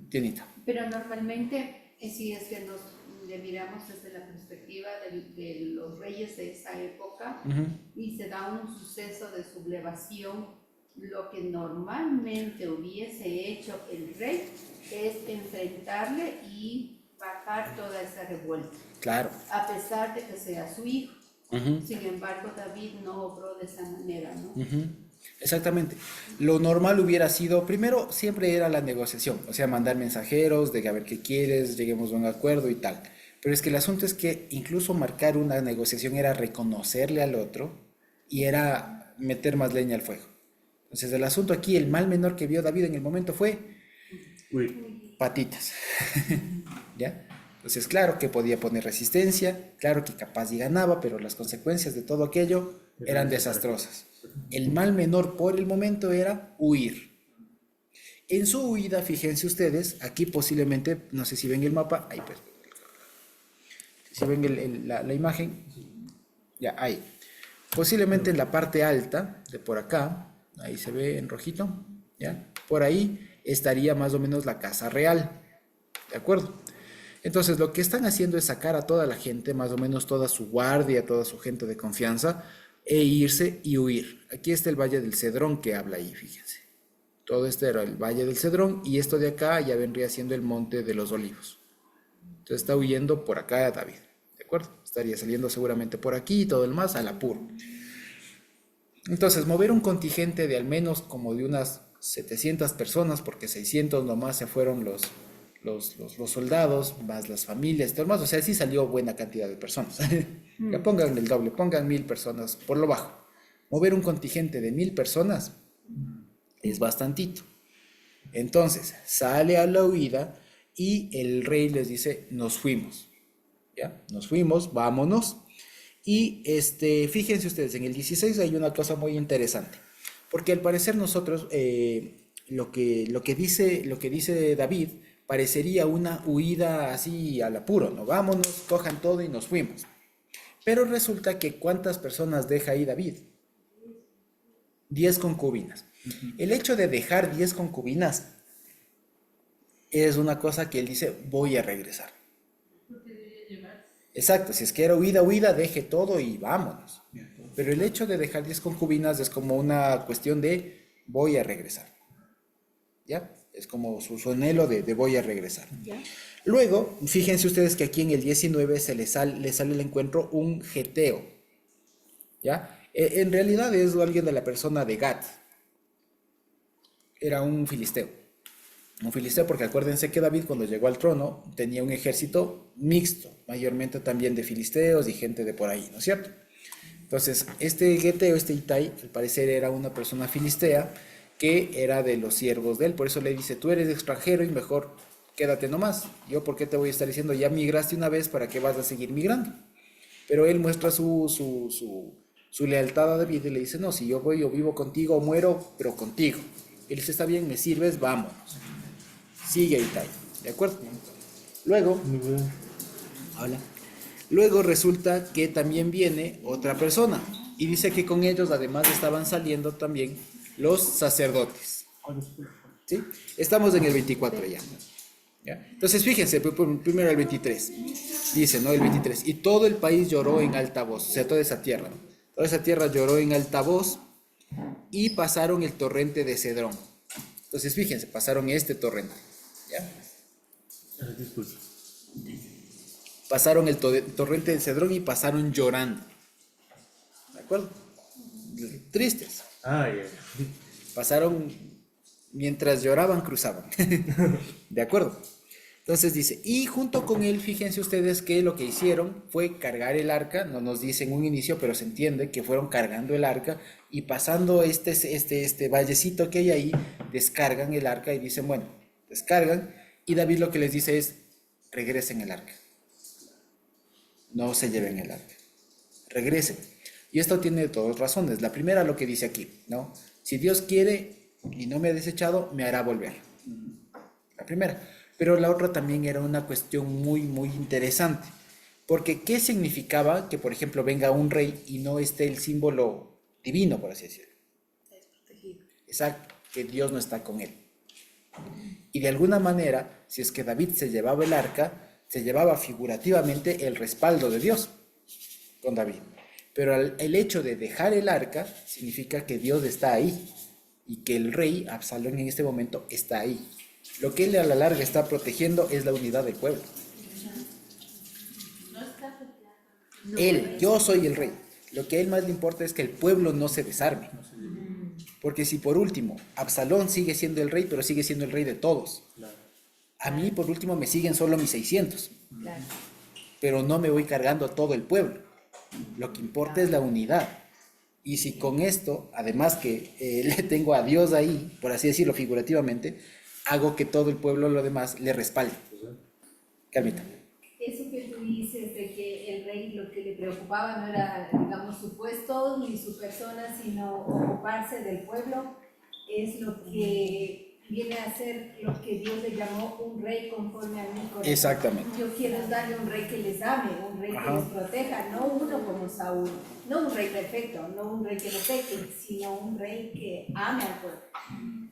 Tienita. Pero normalmente, si es que nos le miramos desde la perspectiva de los reyes de esa época, y se da un suceso de sublevación, lo que normalmente hubiese hecho el rey es enfrentarle y bajar toda esa revuelta. Claro. A pesar de que sea su hijo. Sin embargo, David no obró de esa manera, ¿no? Exactamente. Lo normal hubiera sido, primero, siempre era la negociación, o sea, mandar mensajeros de que a ver qué quieres, lleguemos a un acuerdo y tal. Pero es que el asunto es que incluso marcar una negociación era reconocerle al otro y era meter más leña al fuego. Entonces, el asunto aquí, el mal menor que vio David en el momento fue Uy, patitas. ¿Ya? Entonces, claro que podía poner resistencia, claro que capaz y ganaba, pero las consecuencias de todo aquello eran desastrosas. El mal menor por el momento era huir. En su huida, fíjense ustedes, aquí posiblemente, no sé si ven el mapa, ahí pues, si ven la imagen, ya ahí. Posiblemente en la parte alta, de por acá, ahí se ve en rojito, ¿ya? Por ahí estaría más o menos la casa real, ¿de acuerdo? Entonces lo que están haciendo es sacar a toda la gente, más o menos toda su guardia, toda su gente de confianza, e irse y huir. Aquí está el Valle del Cedrón que habla ahí, fíjense. Todo este era el Valle del Cedrón y esto de acá ya vendría siendo el Monte de los Olivos. Entonces está huyendo por acá David, ¿de acuerdo? Estaría saliendo seguramente por aquí y todo el más al apuro. Entonces mover un contingente de al menos como de unas 700 personas, porque 600 nomás se fueron los soldados, más las familias, todo más, o sea, sí salió buena cantidad de personas. Ya pongan el doble, pongan 1000 personas por lo bajo. Mover un contingente de 1000 personas es bastantito. Entonces, sale a la huida y el rey les dice, nos fuimos. ¿Ya? Nos fuimos, vámonos. Y fíjense ustedes, en el 16 hay una cosa muy interesante, porque al parecer nosotros, lo que dice David, parecería una huida así al apuro, ¿no? Vámonos, cojan todo y nos fuimos. Pero resulta que ¿cuántas personas deja ahí David? 10 concubinas. El hecho de dejar 10 concubinas es una cosa que él dice, voy a regresar. Exacto, si es que era huida, deje todo y vámonos. Pero el hecho de dejar 10 concubinas es como una cuestión de voy a regresar. ¿Ya? Es como su anhelo de voy a regresar. ¿Ya? Luego, fíjense ustedes que aquí en el 19 le sale al encuentro un geteo. ¿Ya? En realidad es alguien de la persona de Gat. Era un filisteo. Un filisteo porque acuérdense que David cuando llegó al trono tenía un ejército mixto, mayormente también de filisteos y gente de por ahí, ¿no es cierto? Entonces, este geteo, este Itai, al parecer era una persona filistea que era de los siervos de él, por eso le dice, tú eres extranjero y mejor quédate nomás. Yo, ¿por qué te voy a estar diciendo, ya migraste una vez, para qué vas a seguir migrando? Pero él muestra su lealtad a David y le dice, no, si yo vivo contigo o muero, pero contigo. Él dice, está bien, me sirves, vámonos. Sigue Itai, ¿de acuerdo? Luego, hola. Luego resulta que también viene otra persona y dice que con ellos además estaban saliendo también los sacerdotes. ¿Sí? Estamos en el 24 ya. ¿Ya? Entonces fíjense, primero el 23. Dice, ¿no? El 23. Y todo el país lloró en alta voz, o sea, toda esa tierra, ¿no? Toda esa tierra lloró en alta voz y pasaron el torrente de Cedrón. Entonces fíjense, pasaron este torrente. ¿Ya? Disculpe. Pasaron el torrente de Cedrón y pasaron llorando. ¿De acuerdo? Tristes. Ah, ya. Pasaron, mientras lloraban, cruzaban. ¿De acuerdo? Entonces dice, y junto con él, fíjense ustedes que lo que hicieron fue cargar el arca, no nos dice en un inicio, pero se entiende que fueron cargando el arca y pasando este vallecito que hay ahí, descargan el arca y dicen, bueno, descargan, y David lo que les dice es, regresen el arca. No se lleven el arca. Regresen. Y esto tiene dos razones. La primera, lo que dice aquí, ¿no? Si Dios quiere y no me ha desechado, me hará volver. La primera. Pero la otra también era una cuestión muy, muy interesante. Porque, ¿qué significaba que, por ejemplo, venga un rey y no esté el símbolo divino, por así decirlo? Exacto, que Dios no está con él. Y de alguna manera, si es que David se llevaba el arca, se llevaba figurativamente el respaldo de Dios con David. Pero el hecho de dejar el arca significa que Dios está ahí y que el rey Absalón en este momento está ahí. Lo que él a la larga está protegiendo es la unidad del pueblo. Él, yo soy el rey. Lo que a él más le importa es que el pueblo no se desarme. Porque si por último, Absalón sigue siendo el rey, pero sigue siendo el rey de todos. A mí por último me siguen solo mis 600, Claro. pero no me voy cargando a todo el pueblo. Lo que importa es la unidad. Y si con esto, además que le tengo a Dios ahí, por así decirlo figurativamente, hago que todo el pueblo, lo demás, le respalde. Calmita. Eso que tú dices de que el rey lo que le preocupaba no era, digamos, su puesto ni su persona, sino ocuparse del pueblo, es lo que viene a ser lo que Dios le llamó un rey conforme a mi corazón. Exactamente. Yo quiero darle un rey que les ame, un rey que les proteja, no uno como Saúl, no un rey perfecto, no un rey que no peque, sino un rey que ame al pueblo.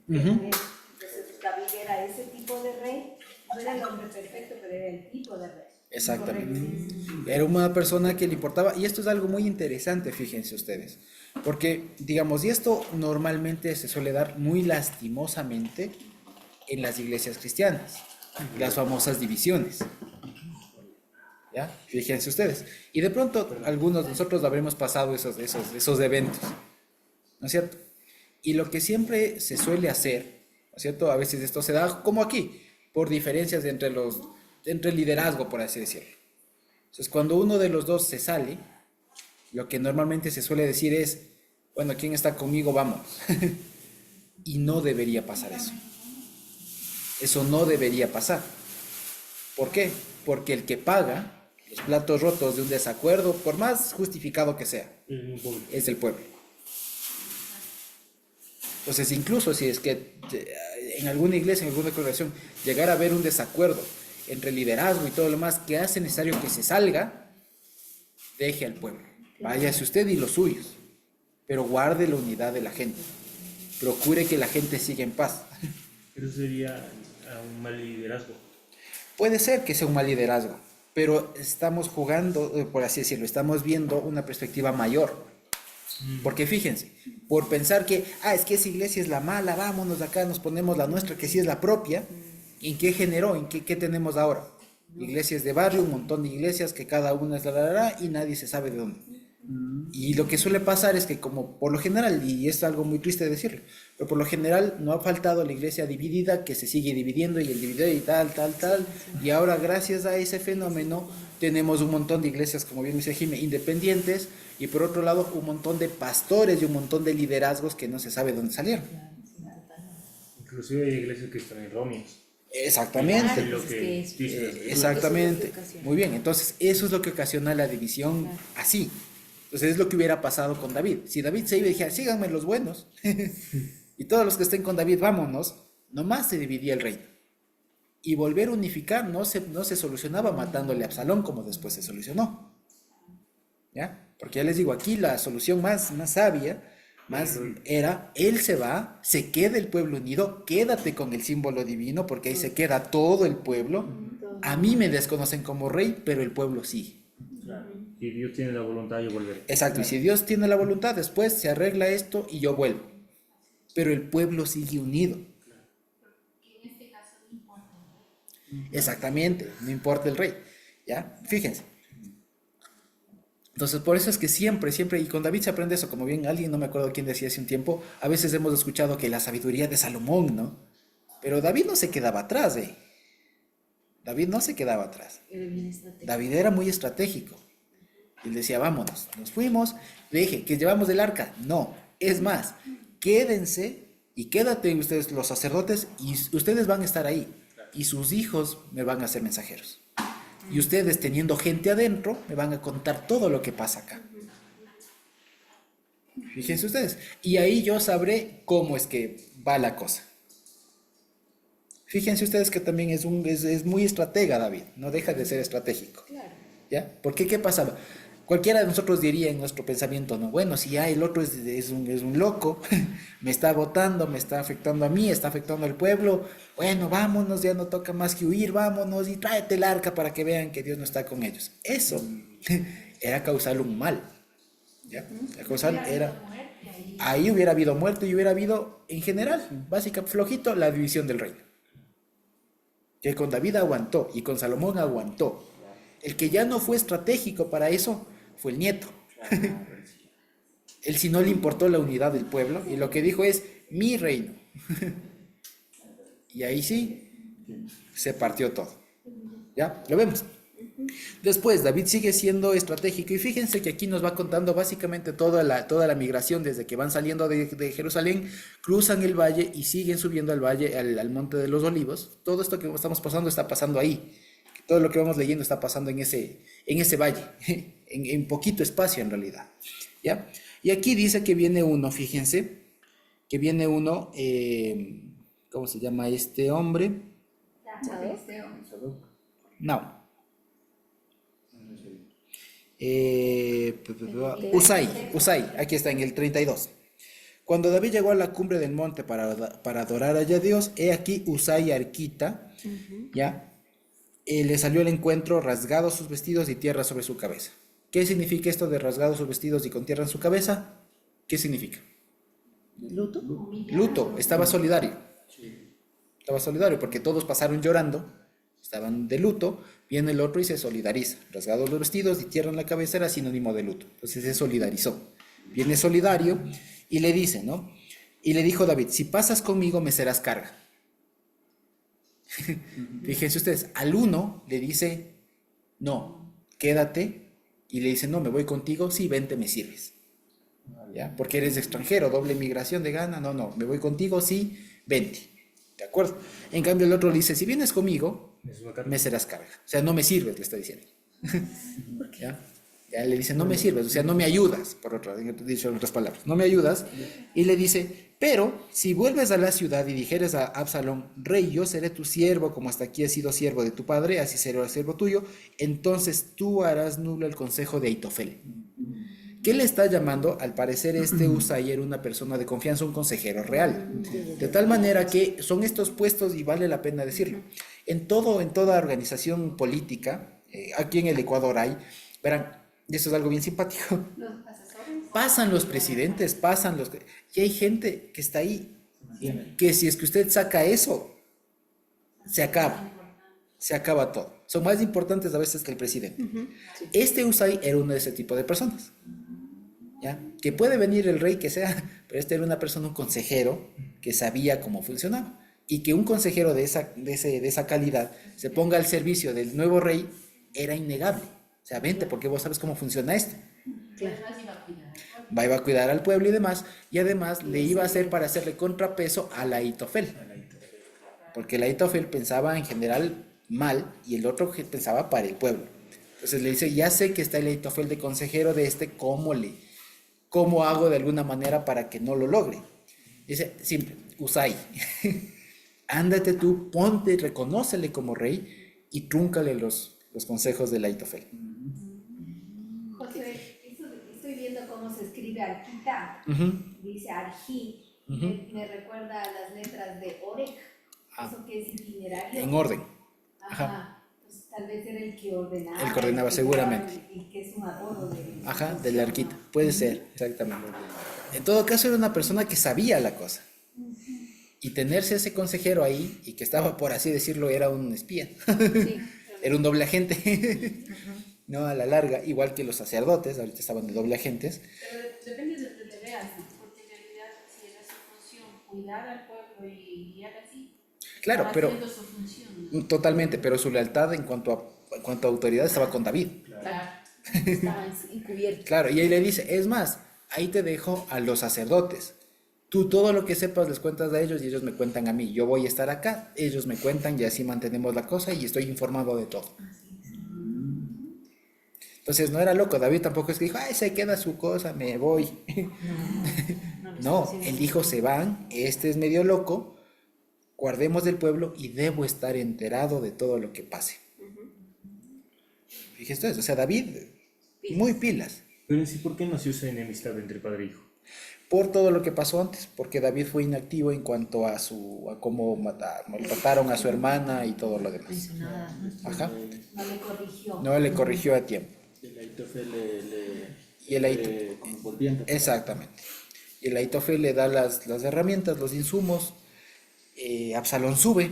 Entonces David era ese tipo de rey, no era el hombre perfecto, pero era el tipo de rey. Exactamente. Correcto. Era una persona que le importaba, y esto es algo muy interesante, fíjense ustedes, porque, digamos, y esto normalmente se suele dar muy lastimosamente en las iglesias cristianas, las famosas divisiones. ¿Ya? Fíjense ustedes. Y de pronto, algunos de nosotros habremos pasado esos eventos, ¿no es cierto? Y lo que siempre se suele hacer, ¿no es cierto? A veces esto se da como aquí, por diferencias entre el liderazgo, por así decirlo. Entonces, cuando uno de los dos se sale, lo que normalmente se suele decir es, bueno, ¿quién está conmigo? Vamos. Y no debería pasar eso. Eso no debería pasar. ¿Por qué? Porque el que paga los platos rotos de un desacuerdo, por más justificado que sea, es el pueblo. Entonces, incluso si es que en alguna iglesia, en alguna congregación, llegara a haber un desacuerdo entre el liderazgo y todo lo demás que hace necesario que se salga, deje al pueblo. Váyase usted y los suyos, pero guarde la unidad de la gente. Procure que la gente siga en paz. Eso sería un mal liderazgo. Puede ser que sea un mal liderazgo, pero estamos jugando, por así decirlo, estamos viendo una perspectiva mayor. Porque fíjense, por pensar que, es que esa iglesia es la mala, vámonos de acá, nos ponemos la nuestra, que sí es la propia, ¿en qué generó? ¿En qué tenemos ahora? Iglesias de barrio, un montón de iglesias que cada una es y nadie se sabe de dónde. Y lo que suele pasar es que como por lo general, y es algo muy triste decirlo, pero por lo general no ha faltado la iglesia dividida que se sigue dividiendo y el dividido y tal, y ahora gracias a ese fenómeno tenemos un montón de iglesias, como bien dice Jimé, independientes, y por otro lado un montón de pastores y un montón de liderazgos que no se sabe dónde salieron. Inclusive hay iglesias que están erróneas. Exactamente. Lo que dices. Exactamente. Muy bien, entonces eso es lo que ocasiona la división así. Entonces es lo que hubiera pasado con David. Si David se iba y dijera, síganme los buenos, y todos los que estén con David, vámonos, nomás se dividía el reino. Y volver a unificar no se solucionaba matándole a Absalón como después se solucionó. ¿Ya? Porque ya les digo, aquí la solución más sabia, era, él se va, se queda el pueblo unido, quédate con el símbolo divino, porque ahí se queda todo el pueblo. A mí me desconocen como rey, pero el pueblo sigue. Y Dios tiene la voluntad, yo volveré. Exacto, y si Dios tiene la voluntad, después se arregla esto y yo vuelvo. Pero el pueblo sigue unido. Que en este caso no importa. Exactamente, no importa el rey. ¿Ya? Fíjense. Entonces, por eso es que siempre, y con David se aprende eso, como bien alguien, no me acuerdo quién decía hace un tiempo, a veces hemos escuchado que la sabiduría de Salomón, ¿no? Pero David no se quedaba atrás, David no se quedaba atrás. David era muy estratégico. Él decía, vámonos, nos fuimos, le dije, ¿que llevamos el arca? No, es más, quédense y quédate ustedes los sacerdotes y ustedes van a estar ahí y sus hijos me van a ser mensajeros. Y ustedes teniendo gente adentro me van a contar todo lo que pasa acá. Fíjense ustedes. Y ahí yo sabré cómo es que va la cosa. Fíjense ustedes que también es muy estratega David, no deja de ser estratégico. ¿Ya? Porque ¿qué pasaba? Cualquiera de nosotros diría en nuestro pensamiento, no, bueno, si ya el otro es un loco, me está votando, me está afectando a mí, está afectando al pueblo, bueno, vámonos, ya no toca más que huir, vámonos y tráete el arca para que vean que Dios no está con ellos. Eso era causar un mal, ¿ya? Ahí hubiera habido muerte y hubiera habido, en general, básicamente flojito, la división del reino. Que con David aguantó y con Salomón aguantó. El que ya no fue estratégico para eso fue el nieto. Él sí no le importó la unidad del pueblo y lo que dijo es mi reino. Y ahí sí se partió todo. ¿Ya? Lo vemos. Después, David sigue siendo estratégico y fíjense que aquí nos va contando básicamente toda la migración desde que van saliendo de Jerusalén, cruzan el valle y siguen subiendo al valle, al monte de los olivos. Todo esto que estamos pasando está pasando ahí. Todo lo que vamos leyendo está pasando en ese valle, en poquito espacio en realidad. ¿Ya? Y aquí dice que viene uno, fíjense, que viene uno, ¿cómo se llama este hombre? No. Usai, aquí está en el 32. Cuando David llegó a la cumbre del monte para adorar allá a Dios, he aquí Usai arquita, ¿ya? Le salió al encuentro rasgados sus vestidos y tierra sobre su cabeza. ¿Qué significa esto de rasgados sus vestidos y con tierra en su cabeza? ¿Qué significa? ¿Luto? Luto, estaba solidario. Estaba solidario porque todos pasaron llorando, estaban de luto, viene el otro y se solidariza. Rasgados los vestidos y tierra en la cabeza era sinónimo de luto. Entonces se solidarizó. Viene solidario y le dice, ¿no? Y le dijo David, si pasas conmigo me serás carga. Fíjense ustedes, al uno le dice, no, quédate. Y le dice, no, me voy contigo, sí, vente, me sirves. ¿Ya? Porque eres extranjero, doble migración de Ghana, no, me voy contigo, sí, vente. ¿De acuerdo? En cambio el otro le dice, si vienes conmigo, me serás carga. O sea, no me sirves, le está diciendo. ¿Ya? Ya le dice, no me sirves, o sea, no me ayudas, dicho en otras palabras, no me ayudas. Y le dice, pero si vuelves a la ciudad y dijeres a Absalón, rey, yo seré tu siervo, como hasta aquí he sido siervo de tu padre, así seré siervo tuyo, entonces tú harás nulo el consejo de Aitofel. ¿Qué le está llamando? Al parecer Usai era una persona de confianza, un consejero real. De tal manera que son estos puestos, y vale la pena decirlo, en toda organización política, aquí en el Ecuador hay, verán, y esto es algo bien simpático, pasan los presidentes, y hay gente que está ahí, que si es que usted saca eso, se acaba todo. Son más importantes a veces que el presidente. Usai era uno de ese tipo de personas. ¿Ya? Que puede venir el rey que sea, pero era una persona, un consejero que sabía cómo funcionaba. Y que un consejero de esa calidad se ponga al servicio del nuevo rey era innegable. O sea, vente porque vos sabes cómo funciona esto. Claro. Iba a cuidar al pueblo y demás. Y además le iba a hacer para hacerle contrapeso a la Aitofel. Porque la Aitofel pensaba en general mal y el otro pensaba para el pueblo. Entonces le dice, ya sé que está el Aitofel de consejero de ¿cómo hago de alguna manera para que no lo logre? Dice, simple, Usai, ándate tú, ponte, reconócele como rey y trúncale los consejos del Aitofel. José, estoy viendo cómo se escribe arquita, dice arjí, me recuerda a las letras de Orek, eso que es itinerario. En orden. Ajá. Pues, tal vez era el que ordenaba. El que ordenaba, seguramente. Y que es un adorno de... Ajá, de la arquita. Puede ser, exactamente. En todo caso, era una persona que sabía la cosa. Y tenerse ese consejero ahí, y que estaba, por así decirlo, era un espía. Sí. Era un doble agente. No, a la larga, igual que los sacerdotes, ahorita estaban de doble agentes. Pero depende de donde le veas, ¿no? Porque en realidad si era su función cuidar al pueblo y guiar así, Claro, estaba pero haciendo su función, ¿no? totalmente, pero su lealtad en cuanto a autoridad estaba con David. Claro. Estaba encubierto. Claro, y ahí le dice, es más, ahí te dejo a los sacerdotes. Tú todo lo que sepas les cuentas a ellos y ellos me cuentan a mí. Yo voy a estar acá, ellos me cuentan y así mantenemos la cosa y estoy informado de todo. Entonces no era loco, David tampoco es que dijo, ay, se queda su cosa, me voy. No, él dijo, se van, este es medio loco, guardemos del pueblo y debo estar enterado de todo lo que pase. Fíjese eso, o sea, David, muy pilas. Pero en sí, ¿por qué nació esa enemistad entre padre e hijo? Por todo lo que pasó antes, porque David fue inactivo en cuanto a cómo maltrataron a su hermana y todo lo demás. Ajá. No le corrigió. No le corrigió a tiempo. El Aitofel Y el Aitofel, como volviendo. exactamente. Y el Aitofel le da las herramientas, los insumos. Absalón sube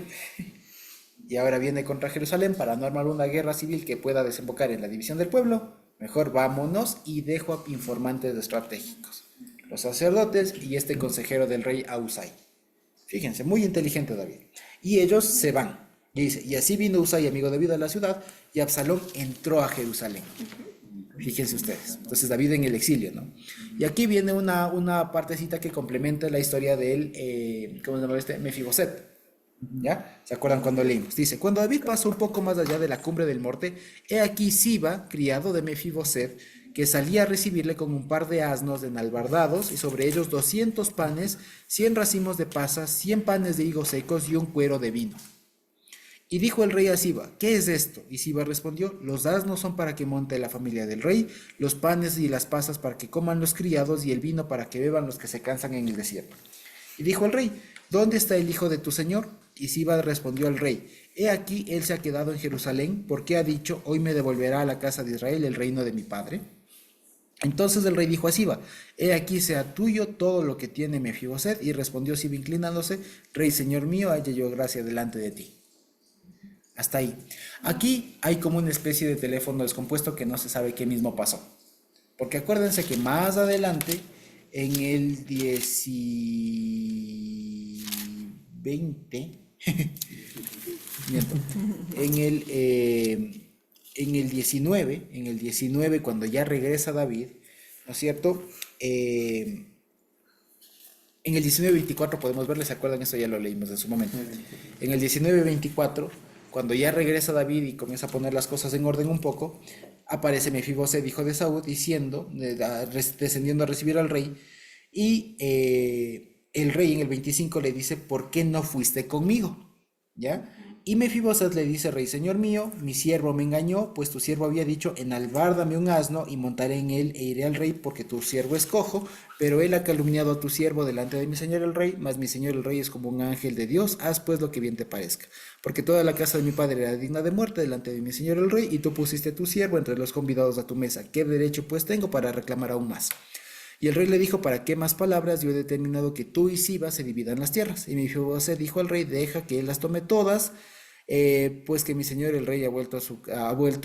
y ahora viene contra Jerusalén para no armar una guerra civil que pueda desembocar en la división del pueblo. Mejor vámonos y dejo a informantes estratégicos, los sacerdotes y este consejero del rey Ausai. Fíjense, muy inteligente David. Y ellos se van. Y dice, y así vino Usai, amigo de David, a la ciudad, y Absalón entró a Jerusalén. Fíjense ustedes. Entonces David en el exilio, ¿no? Y aquí viene una partecita que complementa la historia del, ¿cómo se llama este? Mefiboset. ¿Ya? ¿Se acuerdan cuando leímos? Dice, cuando David pasó un poco más allá de la cumbre del monte, he aquí Siba, criado de Mefiboset, que salía a recibirle con un par de asnos enalbardados y sobre ellos 200 panes, 100 racimos de pasas, 100 panes de higos secos y un cuero de vino. Y dijo el rey a Siba, ¿qué es esto? Y Siba respondió, los asnos son para que monte la familia del rey, los panes y las pasas para que coman los criados y el vino para que beban los que se cansan en el desierto. Y dijo el rey, ¿dónde está el hijo de tu señor? Y Siba respondió al rey, he aquí él se ha quedado en Jerusalén, porque ha dicho, hoy me devolverá a la casa de Israel el reino de mi padre. Entonces el rey dijo a Siba, he aquí sea tuyo todo lo que tiene Mefiboset. Y respondió Siba inclinándose, rey señor mío, haya yo gracia delante de ti. Hasta ahí. Aquí hay como una especie de teléfono descompuesto que no se sabe qué mismo pasó. Porque acuérdense que más adelante, en el 20, miento, en el 19, cuando ya regresa David, ¿no es cierto? En el 19:24 podemos verle, ¿se acuerdan? Eso ya lo leímos en su momento. En el 19:24, cuando ya regresa David y comienza a poner las cosas en orden un poco, aparece Mefiboset, hijo de Saúl, diciendo, descendiendo a recibir al rey, y el rey en el 25 le dice, ¿por qué no fuiste conmigo? ¿Ya? Y Mefiboset le dice, rey señor mío, mi siervo me engañó, pues tu siervo había dicho, enalbárdame un asno y montaré en él e iré al rey, porque tu siervo es cojo, pero él ha calumniado a tu siervo delante de mi señor el rey, mas mi señor el rey es como un ángel de Dios, haz pues lo que bien te parezca. Porque toda la casa de mi padre era digna de muerte delante de mi señor el rey, y tú pusiste a tu siervo entre los convidados a tu mesa. ¿Qué derecho pues tengo para reclamar aún más? Y el rey le dijo, ¿para qué más palabras? Yo he determinado que tú y Siba se dividan las tierras. Y Mefiboset dijo al rey, deja que él las tome todas, pues que mi señor el rey ha vuelto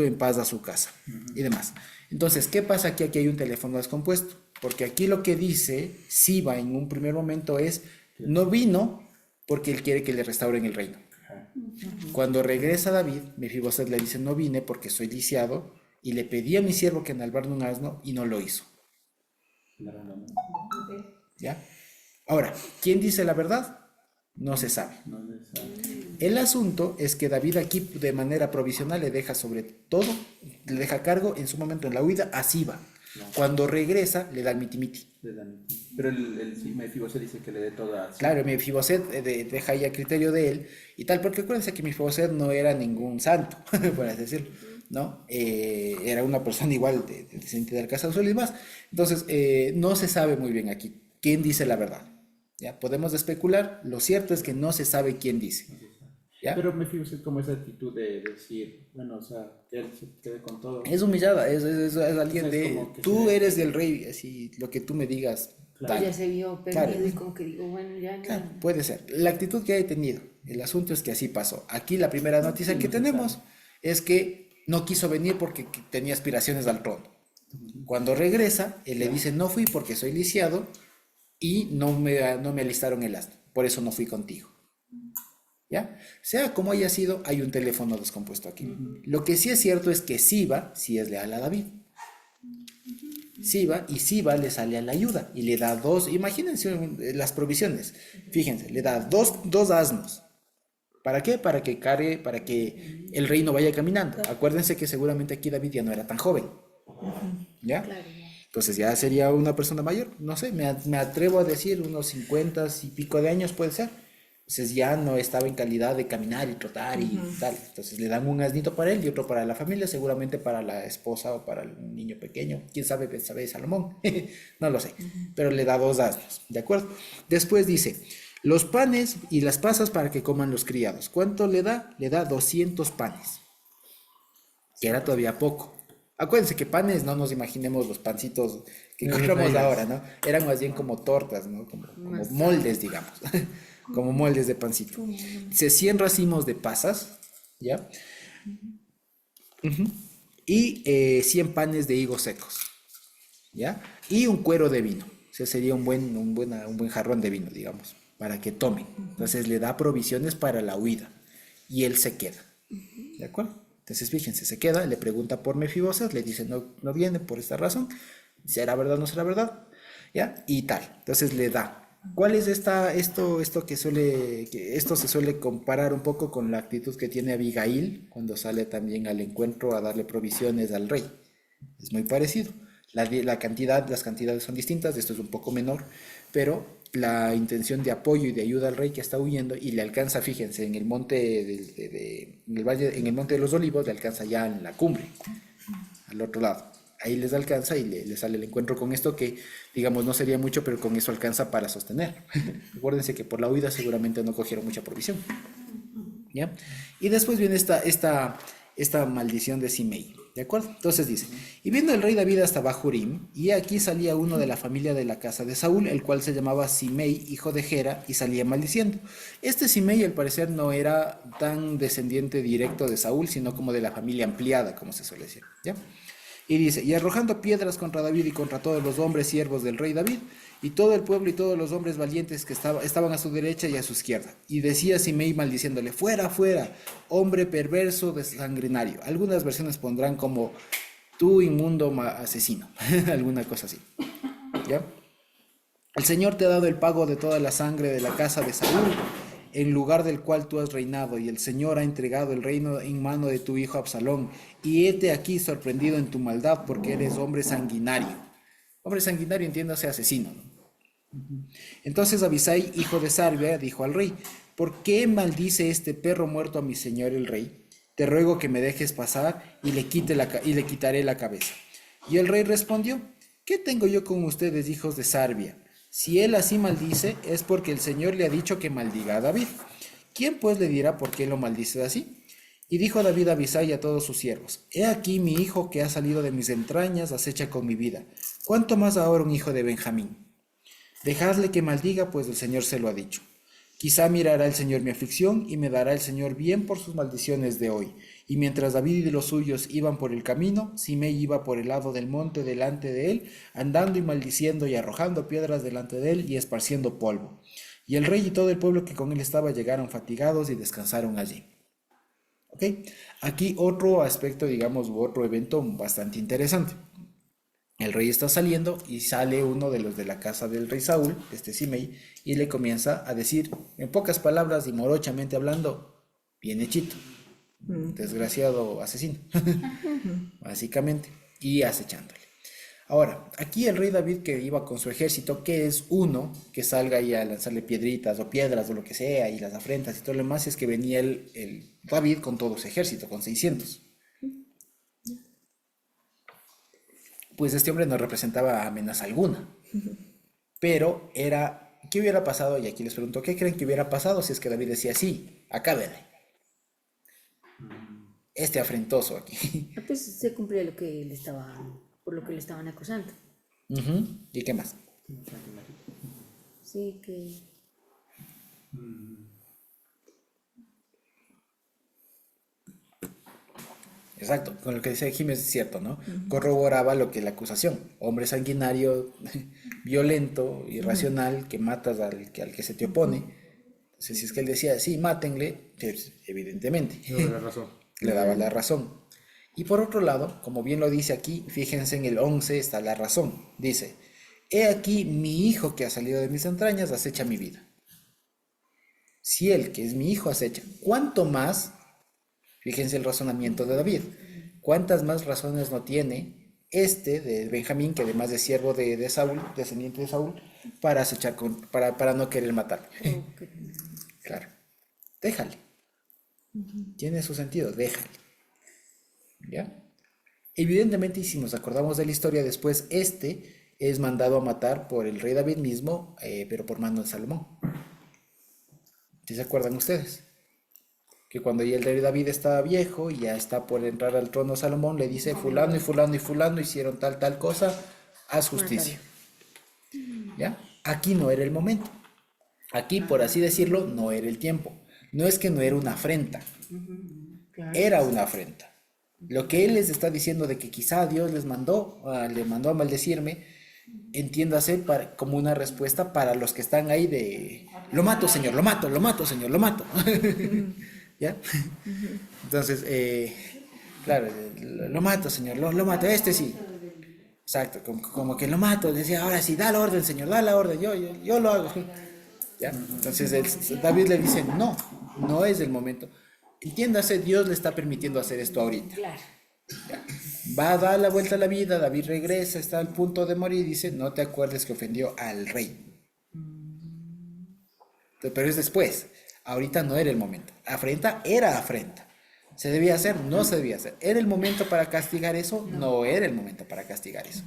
en paz a su casa y demás. Entonces, ¿qué pasa aquí? Aquí hay un teléfono descompuesto, porque aquí lo que dice Siba en un primer momento es, no vino porque él quiere que le restauren el reino. Cuando regresa David, Mefiboset le dice, no vine porque soy lisiado y le pedí a mi siervo que enalbarde un asno y no lo hizo. ¿Ya? Ahora, ¿quién dice la verdad? No se sabe. El asunto es que David aquí de manera provisional le deja sobre todo, le deja a cargo en su momento en la huida a Siba. Cuando regresa le da el miti-miti. Pero el Mefiboset dice que le dé toda. Claro, Mefiboset deja ahí a criterio de él y tal, porque acuérdense que Mefiboset no era ningún santo, por así decirlo, ¿no? Era una persona igual de la casa de Saúl y demás. Entonces, no se sabe muy bien aquí quién dice la verdad. ¿Ya? Podemos especular, lo cierto es que no se sabe quién dice. ¿Ya? Pero Mefiboset como esa actitud de decir, bueno, o sea, que él se quede con todo. Es humillada, es alguien Entonces, de, como que tú se- eres del rey, así, lo que tú me digas, Claro. tal. Ya se vio perdido Claro. y como que digo, bueno, ya no. Claro, puede ser. La actitud que haya tenido, el asunto es que así pasó. Aquí la primera noticia que tenemos es que no quiso venir porque tenía aspiraciones al trono. Cuando regresa, él le dice, no fui porque soy lisiado y no me alistaron el asno, por eso no fui contigo. ¿Ya? Sea como haya sido, hay un teléfono descompuesto aquí. Lo que sí es cierto es que Siba sí es leal a David. Siba, y Siba le sale a la ayuda y le da dos, imagínense las provisiones, fíjense, le da dos asnos. ¿Para qué? Para que el reino vaya caminando. Acuérdense que seguramente aquí David ya no era tan joven. ¿Ya? Claro, ya. Entonces ya sería una persona mayor, no sé, me atrevo a decir unos 50 y pico de años puede ser. Entonces ya no estaba en calidad de caminar y trotar y tal. Entonces le dan un asnito para él y otro para la familia, seguramente para la esposa o para el niño pequeño. ¿Quién sabe Salomón? No lo sé. Pero le da 2 asnos, ¿de acuerdo? Después dice, los panes y las pasas para que coman los criados. ¿Cuánto le da? Le da 200 panes, que era todavía poco. Acuérdense que panes, no nos imaginemos los pancitos que compramos ahora, ¿no? Eran más bien como tortas, ¿no? Como moldes, digamos. Como moldes de pancito. Dice 100 racimos de pasas, ¿ya? y 100 panes de higos secos, ¿ya? Y un cuero de vino. O sea, sería un buen jarrón de vino, digamos, para que tomen. Entonces le da provisiones para la huida y él se queda. ¿De acuerdo? Entonces fíjense, se queda, le pregunta por Mefiboset, le dice no viene por esta razón, ¿será verdad o no será verdad? ¿Ya? Y tal. Entonces le da. ¿Cuál es esto esto se suele comparar un poco con la actitud que tiene Abigail cuando sale también al encuentro a darle provisiones al rey? Es muy parecido. Las cantidades son distintas, esto es un poco menor, pero la intención de apoyo y de ayuda al rey que está huyendo y le alcanza, fíjense, en el monte en el valle, en el monte de los Olivos, le alcanza ya en la cumbre, al otro lado. Ahí les alcanza y le sale el encuentro con esto que, digamos, no sería mucho, pero con eso alcanza para sostener. Acuérdense que por la huida seguramente no cogieron mucha provisión. ¿Ya? Y después viene esta maldición de Simei. ¿De acuerdo? Entonces dice, y vino el rey David hasta Bahurim, y aquí salía uno de la familia de la casa de Saúl, el cual se llamaba Simei, hijo de Gera, y salía maldiciendo. Este Simei, al parecer, no era tan descendiente directo de Saúl, sino como de la familia ampliada, como se suele decir, ¿ya? Y dice, y arrojando piedras contra David y contra todos los hombres siervos del rey David, y todo el pueblo y todos los hombres valientes que estaban a su derecha y a su izquierda. Y decía Simei maldiciéndole, fuera, fuera, hombre perverso desanguinario. Algunas versiones pondrán como, tú inmundo asesino, alguna cosa así. ¿Ya? El Señor te ha dado el pago de toda la sangre de la casa de Saúl, en lugar del cual tú has reinado, y el Señor ha entregado el reino en mano de tu hijo Absalón, y hete aquí sorprendido en tu maldad, porque eres hombre sanguinario. Hombre sanguinario, entiéndase asesino, ¿no? Entonces Abisai, hijo de Sarbia, dijo al rey, ¿por qué maldice este perro muerto a mi señor el rey? Te ruego que me dejes pasar y le quitaré la cabeza. Y el rey respondió, ¿qué tengo yo con ustedes, hijos de Sarbia? Si él así maldice, es porque el Señor le ha dicho que maldiga a David. ¿Quién pues le dirá por qué lo maldice así? Y dijo David a Abisai y a todos sus siervos, he aquí mi hijo que ha salido de mis entrañas acecha con mi vida. ¿Cuánto más ahora un hijo de Benjamín? Dejadle que maldiga, pues el Señor se lo ha dicho. Quizá mirará el Señor mi aflicción y me dará el Señor bien por sus maldiciones de hoy. Y mientras David y los suyos iban por el camino, Simei iba por el lado del monte delante de él, andando y maldiciendo y arrojando piedras delante de él y esparciendo polvo. Y el rey y todo el pueblo que con él estaba llegaron fatigados y descansaron allí. ¿Ok? Aquí otro aspecto, digamos, u otro evento bastante interesante. El rey está saliendo y sale uno de los de la casa del rey Saúl, Simei, y le comienza a decir, en pocas palabras y morochamente hablando, bien hechito, desgraciado asesino, básicamente, y acechándole. Ahora, aquí el rey David que iba con su ejército, que es uno que salga ahí a lanzarle piedritas o piedras o lo que sea, y las afrentas y todo lo demás, es que venía el David con todo su ejército, con 600. Pues este hombre no representaba amenaza alguna, pero ¿qué hubiera pasado? Y aquí les pregunto, ¿qué creen que hubiera pasado si es que David decía, sí, acábenle? Este afrentoso aquí. Pues se cumplía por lo que le estaban acusando. ¿Y qué más? Sí, que... Exacto, con lo que dice Jiménez es cierto, ¿no? Corroboraba lo que la acusación, hombre sanguinario, violento, irracional, que matas al que se te opone. Entonces, si es que él decía, sí, mátenle, pues, evidentemente, le daba la razón. Y por otro lado, como bien lo dice aquí, fíjense en el 11 está la razón. Dice, he aquí mi hijo que ha salido de mis entrañas acecha mi vida. Si él, que es mi hijo, acecha, ¿cuánto más? Fíjense el razonamiento de David. ¿Cuántas más razones no tiene de Benjamín, que además de siervo de Saúl, descendiente de Saúl, para acechar, para no querer matarlo? Claro. Déjale. Tiene su sentido, déjale. ¿Ya? Evidentemente, y si nos acordamos de la historia después, es mandado a matar por el rey David mismo, pero por mano de Salomón. ¿Sí se acuerdan ustedes? Que cuando ya el rey David está viejo y ya está por entrar al trono Salomón, le dice, fulano y fulano y fulano hicieron tal cosa, haz justicia. ¿Ya? Aquí no era el momento. Aquí, por así decirlo, no era el tiempo. No es que no era una afrenta. Era una afrenta. Lo que él les está diciendo de que quizá Dios le mandó a maldecirme, entiéndase como una respuesta para los que están ahí de lo mato, Señor, lo mato, Señor, lo mato. ¿Ya? Entonces, claro, lo mato, Señor, lo mato, este sí. Exacto, como que lo mato, decía, ahora sí, da la orden, Señor, da la orden, yo lo hago. ¿Ya? Entonces David le dice, no es el momento. Entiéndase, Dios le está permitiendo hacer esto ahorita. Claro. ¿Ya? Va a dar la vuelta a la vida, David regresa, está al punto de morir y dice, no te acuerdes que ofendió al rey. Pero es después, ahorita no era el momento. Afrenta era afrenta. ¿Se debía hacer? No se debía hacer. ¿Era el momento para castigar eso? No era el momento para castigar eso.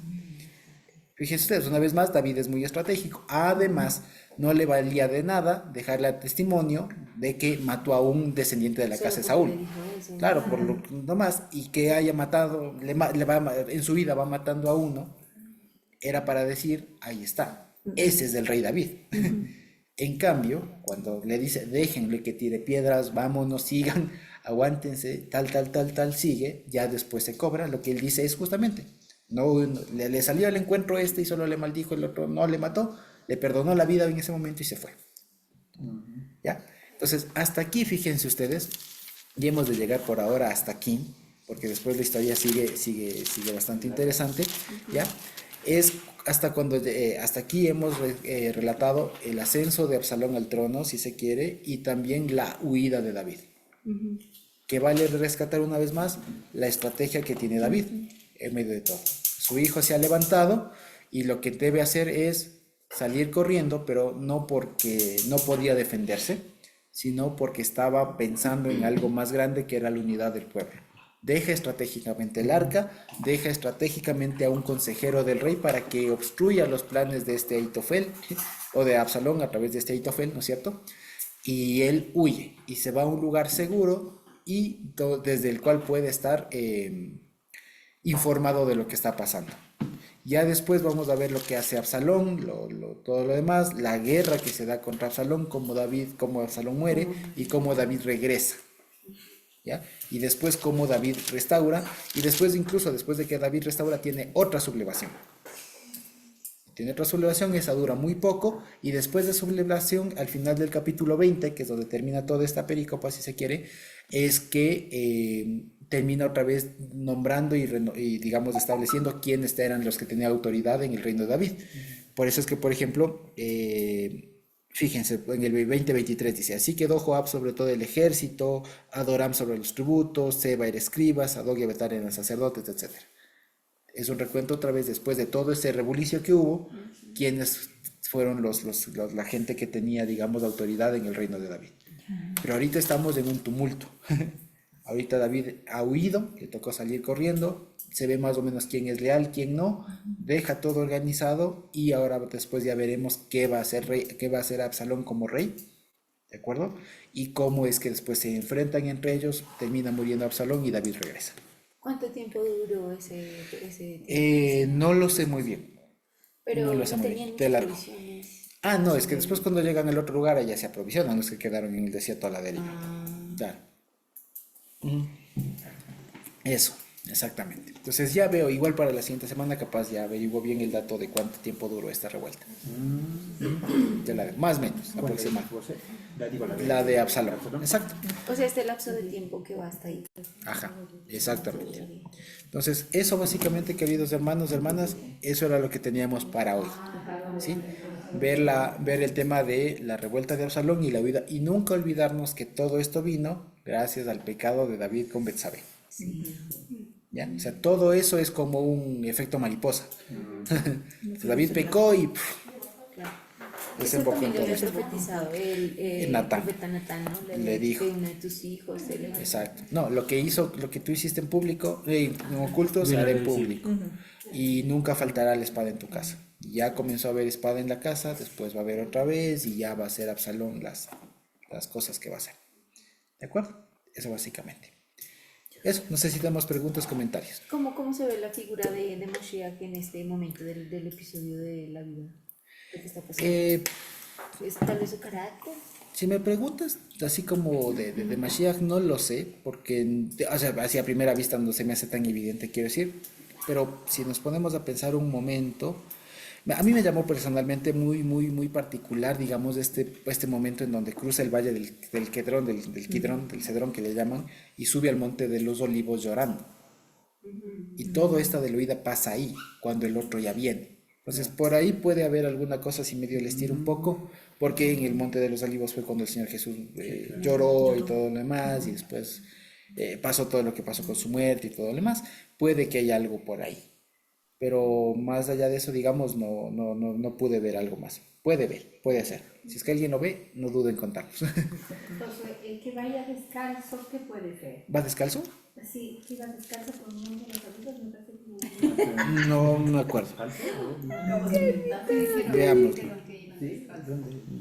Fíjense ustedes, una vez más, David es muy estratégico. Además, no le valía de nada dejarle a testimonio de que mató a un descendiente de la casa de Saúl. Claro, por lo nomás, y que haya matado, en su vida va matando a uno, era para decir, ahí está, ese es el rey David. En cambio, cuando le dice, déjenle que tire piedras, vámonos, sigan, aguántense, tal, sigue, ya después se cobra, lo que él dice es justamente, le salió al encuentro y solo le maldijo, el otro no le mató, le perdonó la vida en ese momento y se fue. ¿Ya? Entonces, hasta aquí, fíjense ustedes, y hemos de llegar por ahora hasta aquí, porque después la historia sigue bastante interesante, ¿ya? Es hasta aquí hemos relatado el ascenso de Absalón al trono, si se quiere, y también la huida de David. Que vale rescatar una vez más la estrategia que tiene David en medio de todo. Su hijo se ha levantado y lo que debe hacer es salir corriendo, pero no porque no podía defenderse, sino porque estaba pensando en algo más grande que era la unidad del pueblo. Deja estratégicamente el arca, deja estratégicamente a un consejero del rey para que obstruya los planes de este Ahitofel, o de Absalón a través de este Ahitofel, ¿no es cierto? Y él huye y se va a un lugar seguro y desde el cual puede estar informado de lo que está pasando. Ya después vamos a ver lo que hace Absalón, todo lo demás, la guerra que se da contra Absalón, cómo Absalón muere y cómo David regresa. ¿Ya? Y después cómo David restaura, y después incluso después de que David restaura tiene otra sublevación. Esa dura muy poco, y después de sublevación, al final del capítulo 20, que es donde termina toda esta pericopa, si se quiere, es que termina otra vez nombrando y digamos estableciendo quiénes eran los que tenían autoridad en el reino de David. Por eso es que, por ejemplo, fíjense, en el 20-23 dice, así quedó Joab sobre todo el ejército, Adoram sobre los tributos, Seba era escriba, Sadoc y Abiatar eran sacerdotes, etc. Es un recuento otra vez después de todo ese rebulicio que hubo, quienes fueron la gente que tenía, digamos, autoridad en el reino de David. Pero ahorita estamos en un tumulto. Ahorita David ha huido, le tocó salir corriendo, se ve más o menos quién es leal, quién no, deja todo organizado y ahora después ya veremos qué va a hacer Absalón como rey, ¿de acuerdo? Y cómo es que después se enfrentan entre ellos, termina muriendo Absalón y David regresa. ¿Cuánto tiempo duró ese No lo sé muy bien. Pero no lo sé muy bien. Te largo. No, es que después cuando llegan al otro lugar ya se aprovisionan los que quedaron en el desierto a la deriva. Claro. Eso, exactamente. Entonces ya veo, igual para la siguiente semana capaz ya averiguo bien el dato de cuánto tiempo duró esta revuelta. Más o menos, aproximadamente. La de Absalón. Exacto. O sea, este lapso de tiempo que va hasta ahí. Ajá, exactamente. Entonces, eso básicamente, queridos hermanos, hermanas, eso era lo que teníamos para hoy. ¿Sí? Ver el tema de la revuelta de Absalón y la huida, y nunca olvidarnos que todo esto vino gracias al pecado de David con Betsabé. ¿Ya? O sea, todo eso es como un efecto mariposa. David pecó y desembocó en todo esto. Profetizado, el Natán. profeta Natán, ¿no? Le dijo. Que uno de tus hijos. Exacto. No, lo que tú hiciste en público, en oculto, se hará en público. Y nunca faltará la espada en tu casa. Ya comenzó a haber espada en la casa, después va a haber otra vez y ya va a ser Absalón las cosas que va a hacer. ¿De acuerdo? Eso básicamente. Eso, no sé si tenemos preguntas, comentarios. ¿Cómo se ve la figura de Moshiach en este momento del episodio de la vida? ¿Qué está pasando? Es tal vez su carácter. Si me preguntas así como de Mashiach, no lo sé, porque, o sea, así a primera vista no se me hace tan evidente, quiero decir, pero si nos ponemos a pensar un momento, a mí me llamó personalmente muy particular, digamos, este momento en donde cruza el valle del Quedrón, del Kidrón, del Cedrón que le llaman, y sube al monte de los Olivos llorando. Y todo esto de la huida pasa ahí, cuando el otro ya viene. Entonces, por ahí puede haber alguna cosa si medio le estira un poco, porque en el Monte de los Olivos fue cuando el Señor Jesús lloró y todo lo demás, y después pasó todo lo que pasó con su muerte y todo lo demás. Puede que haya algo por ahí, pero más allá de eso, digamos, no pude ver algo más. Puede ver, puede hacer. Si es que alguien lo ve, no duden en contarnos. Entonces, el que vaya descalzo, ¿qué puede ser? ¿Va descalzo? Sí, que iba descalzo por uno de los amigos, me parece que... No me acuerdo. Veamos.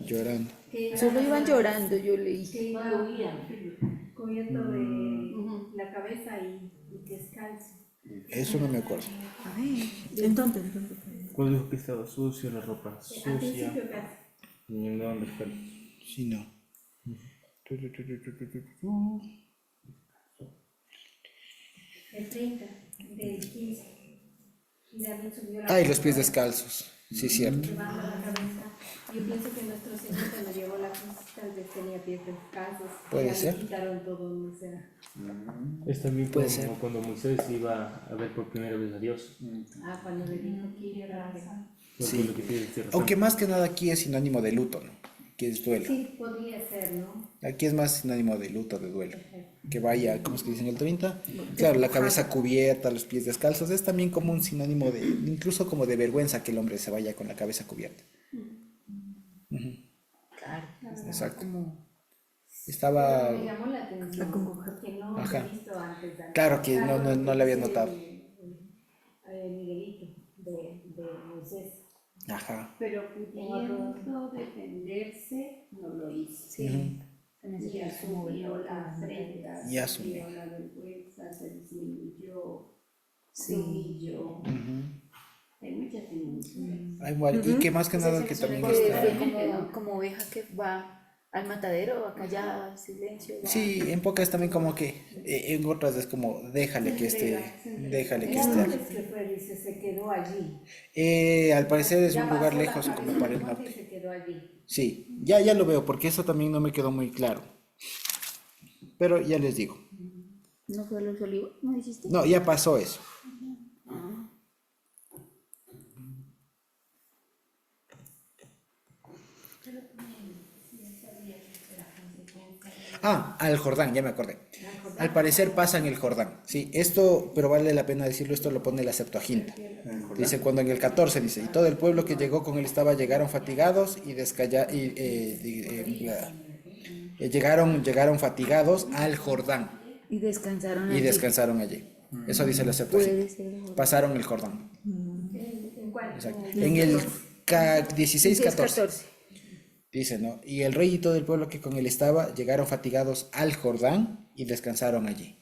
Llorando. Solo iban llorando, yo leí. Que iba cubierto de la cabeza y descalzo. Eso no me acuerdo. Entonces. ¿Cuál dijo que estaba sucio, la ropa Al sucia? principio casi. Y andaban descalzos. Sí, no. El 30, del 15. Y David subió la Ah, y los pies descalzos. Sí, cierto. levanta la cabeza. Yo pienso que nuestro Señor cuando llevó la cruz tal vez tenía pies descalzos. Puede Ya le ser. quitaron todo, o sea. Es también Puede como ser. cuando Moisés iba a ver por primera vez a Dios. Cuando le dijo que iba a Fue Sí. por lo que tiene tierra Aunque más que nada aquí es sinónimo de luto, ¿no? Que es duelo. Sí, podría ser, ¿no? Aquí es más sinónimo de luto, de duelo. Que vaya, ¿cómo es que dicen el 30? Claro, la cabeza cubierta, los pies descalzos, es también como un sinónimo de, incluso como de vergüenza que el hombre se vaya con la cabeza cubierta. Claro. Exacto. Como Estaba, Me llamó la atención porque no Ajá. había visto antes. claro que no le había notado. Miguelito de Moisés. Ajá. Pero pudiendo defenderse, no lo hizo. sí. Se Y necesita como asumió verlo. la afrenta, Y asumió. asumió la vergüenza, se disminuyó, se Sí. humilló. Hay muchas dimensiones. Ay, bueno, y que más que nada que también Fue está... como oveja que va al matadero, a callar, silencio. Va. Sí, en pocas también como que, en otras es como déjale que esté ¿Dónde es que fue? Dice, se quedó allí. Al parecer es Ya un lugar pasó la lejos como cabeza para el del monte y norte. se quedó allí. Sí, ya lo veo porque eso también no me quedó muy claro. Pero ya les digo. ¿No fue a los olivos? ¿No dijiste? No, ya pasó eso. Al Jordán, ya me acordé. Al parecer pasa en el Jordán. Sí, esto, pero vale la pena decirlo, esto lo pone la Septuaginta. Dice, cuando en el 14 dice, y todo el pueblo que llegó con él llegaron fatigados y llegaron fatigados al Jordán Y descansaron y allí. descansaron allí. Eso dice la Puede Septuaginta. ser. Pasaron el Jordán. ¿En cuál? Exacto. En el 16-14. 14. Dice, ¿no? Y el rey y todo el pueblo que con él estaba llegaron fatigados al Jordán y descansaron allí.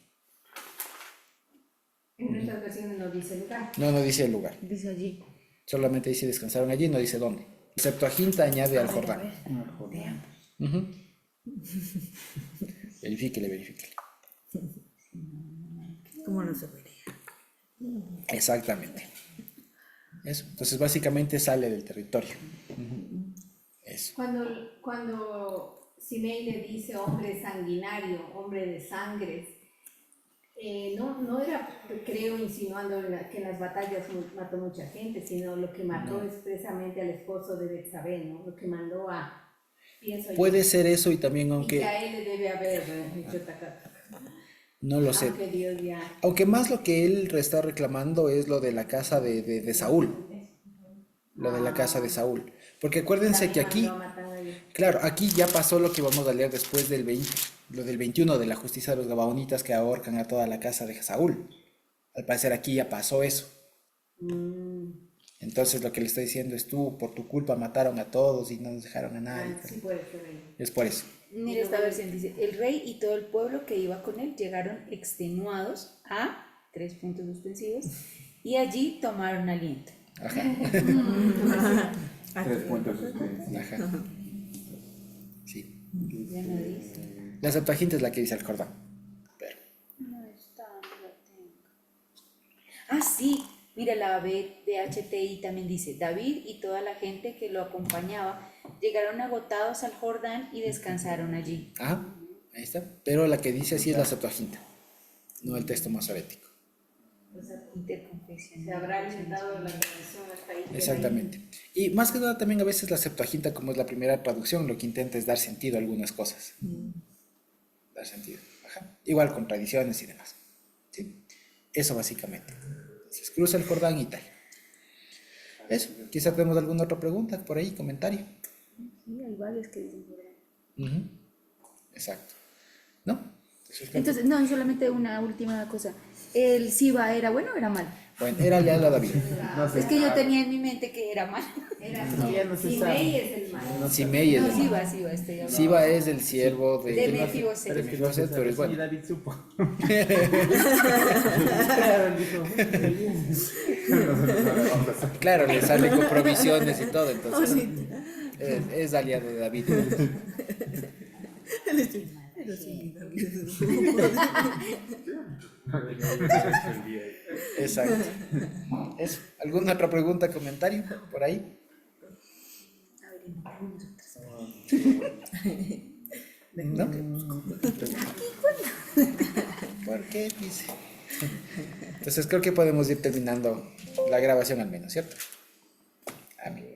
En nuestras versiones no dice lugar. No dice el lugar. Dice allí. Solamente dice descansaron allí, no dice dónde. Septuaginta añade al Jordán. Ujú. Verifíquele. ¿Cómo no se vería? Exactamente. Eso. Entonces básicamente sale del territorio. Eso. Cuando Simei le dice hombre sanguinario, hombre de sangres, no era, creo, insinuando que en las batallas mató mucha gente, sino lo que mató expresamente al esposo de Betsabé, ¿no? Lo que mandó a, pienso yo, Puede ser eso y también y que aunque a él le debe haber hecho taca, no lo sé. aunque Dios ya... Aunque más lo que él está reclamando es lo de la casa de Saúl. Lo de la casa de Saúl. Porque acuérdense que aquí, mandó a matar a él. claro, aquí ya pasó lo que vamos a leer después del 20, lo del 21 de la justicia de los gabaonitas que ahorcan a toda la casa de Saúl. Al parecer aquí ya pasó eso. Entonces lo que le está diciendo es tú, por tu culpa mataron a todos y no nos dejaron a nadie. Sí puede ser él. Es por eso. Mira esta versión, dice, el rey y todo el pueblo que iba con él llegaron extenuados a, 3 puntos suspensivos, y allí tomaron aliento. Ajá. 3 puntos suspensivos. Ajá. Ya no dice. La Septuaginta es la que dice el Jordán. Pero, No está, no la tengo. Ah, sí. Mira, la BHTI también dice, David y toda la gente que lo acompañaba llegaron agotados al Jordán y descansaron allí. ajá, ahí está. Pero la que dice así es la Septuaginta, no el texto masorético. Interconfesional. Se habrá alimentado la tradición hasta ahí. Exactamente. Y más que nada también a veces la Septuaginta, como es la primera traducción, lo que intenta es dar sentido a algunas cosas. Dar sentido. Ajá. Igual con tradiciones y demás. ¿Sí? Eso básicamente. Entonces cruza el Jordán y tal. Eso. Quizá tenemos alguna otra pregunta por ahí, comentario. Sí, hay varios que dicen Jordán. Ujú. Exacto. ¿No? Entonces, no, y solamente una última cosa. ¿El Siba era bueno o era mal? Bueno, era leal a David. No sé. Es que yo tenía en mi mente que era mal. Era Ya no se Simei sabe. es el malo. Simei es No, el Siba, estoy hablando. Siba es el siervo De de Mefiboset. Pero es que no Mefiboset, se pero es sabe. bueno. Sí, David supo. Claro, él dijo, "Muy bien". Claro, le sale con provisiones y todo, entonces es aliado de David. Exacto. Eso. ¿Alguna otra pregunta, comentario por ahí? ¿No? ¿Por qué dice? Entonces creo que podemos ir terminando la grabación al menos, ¿cierto? Amén.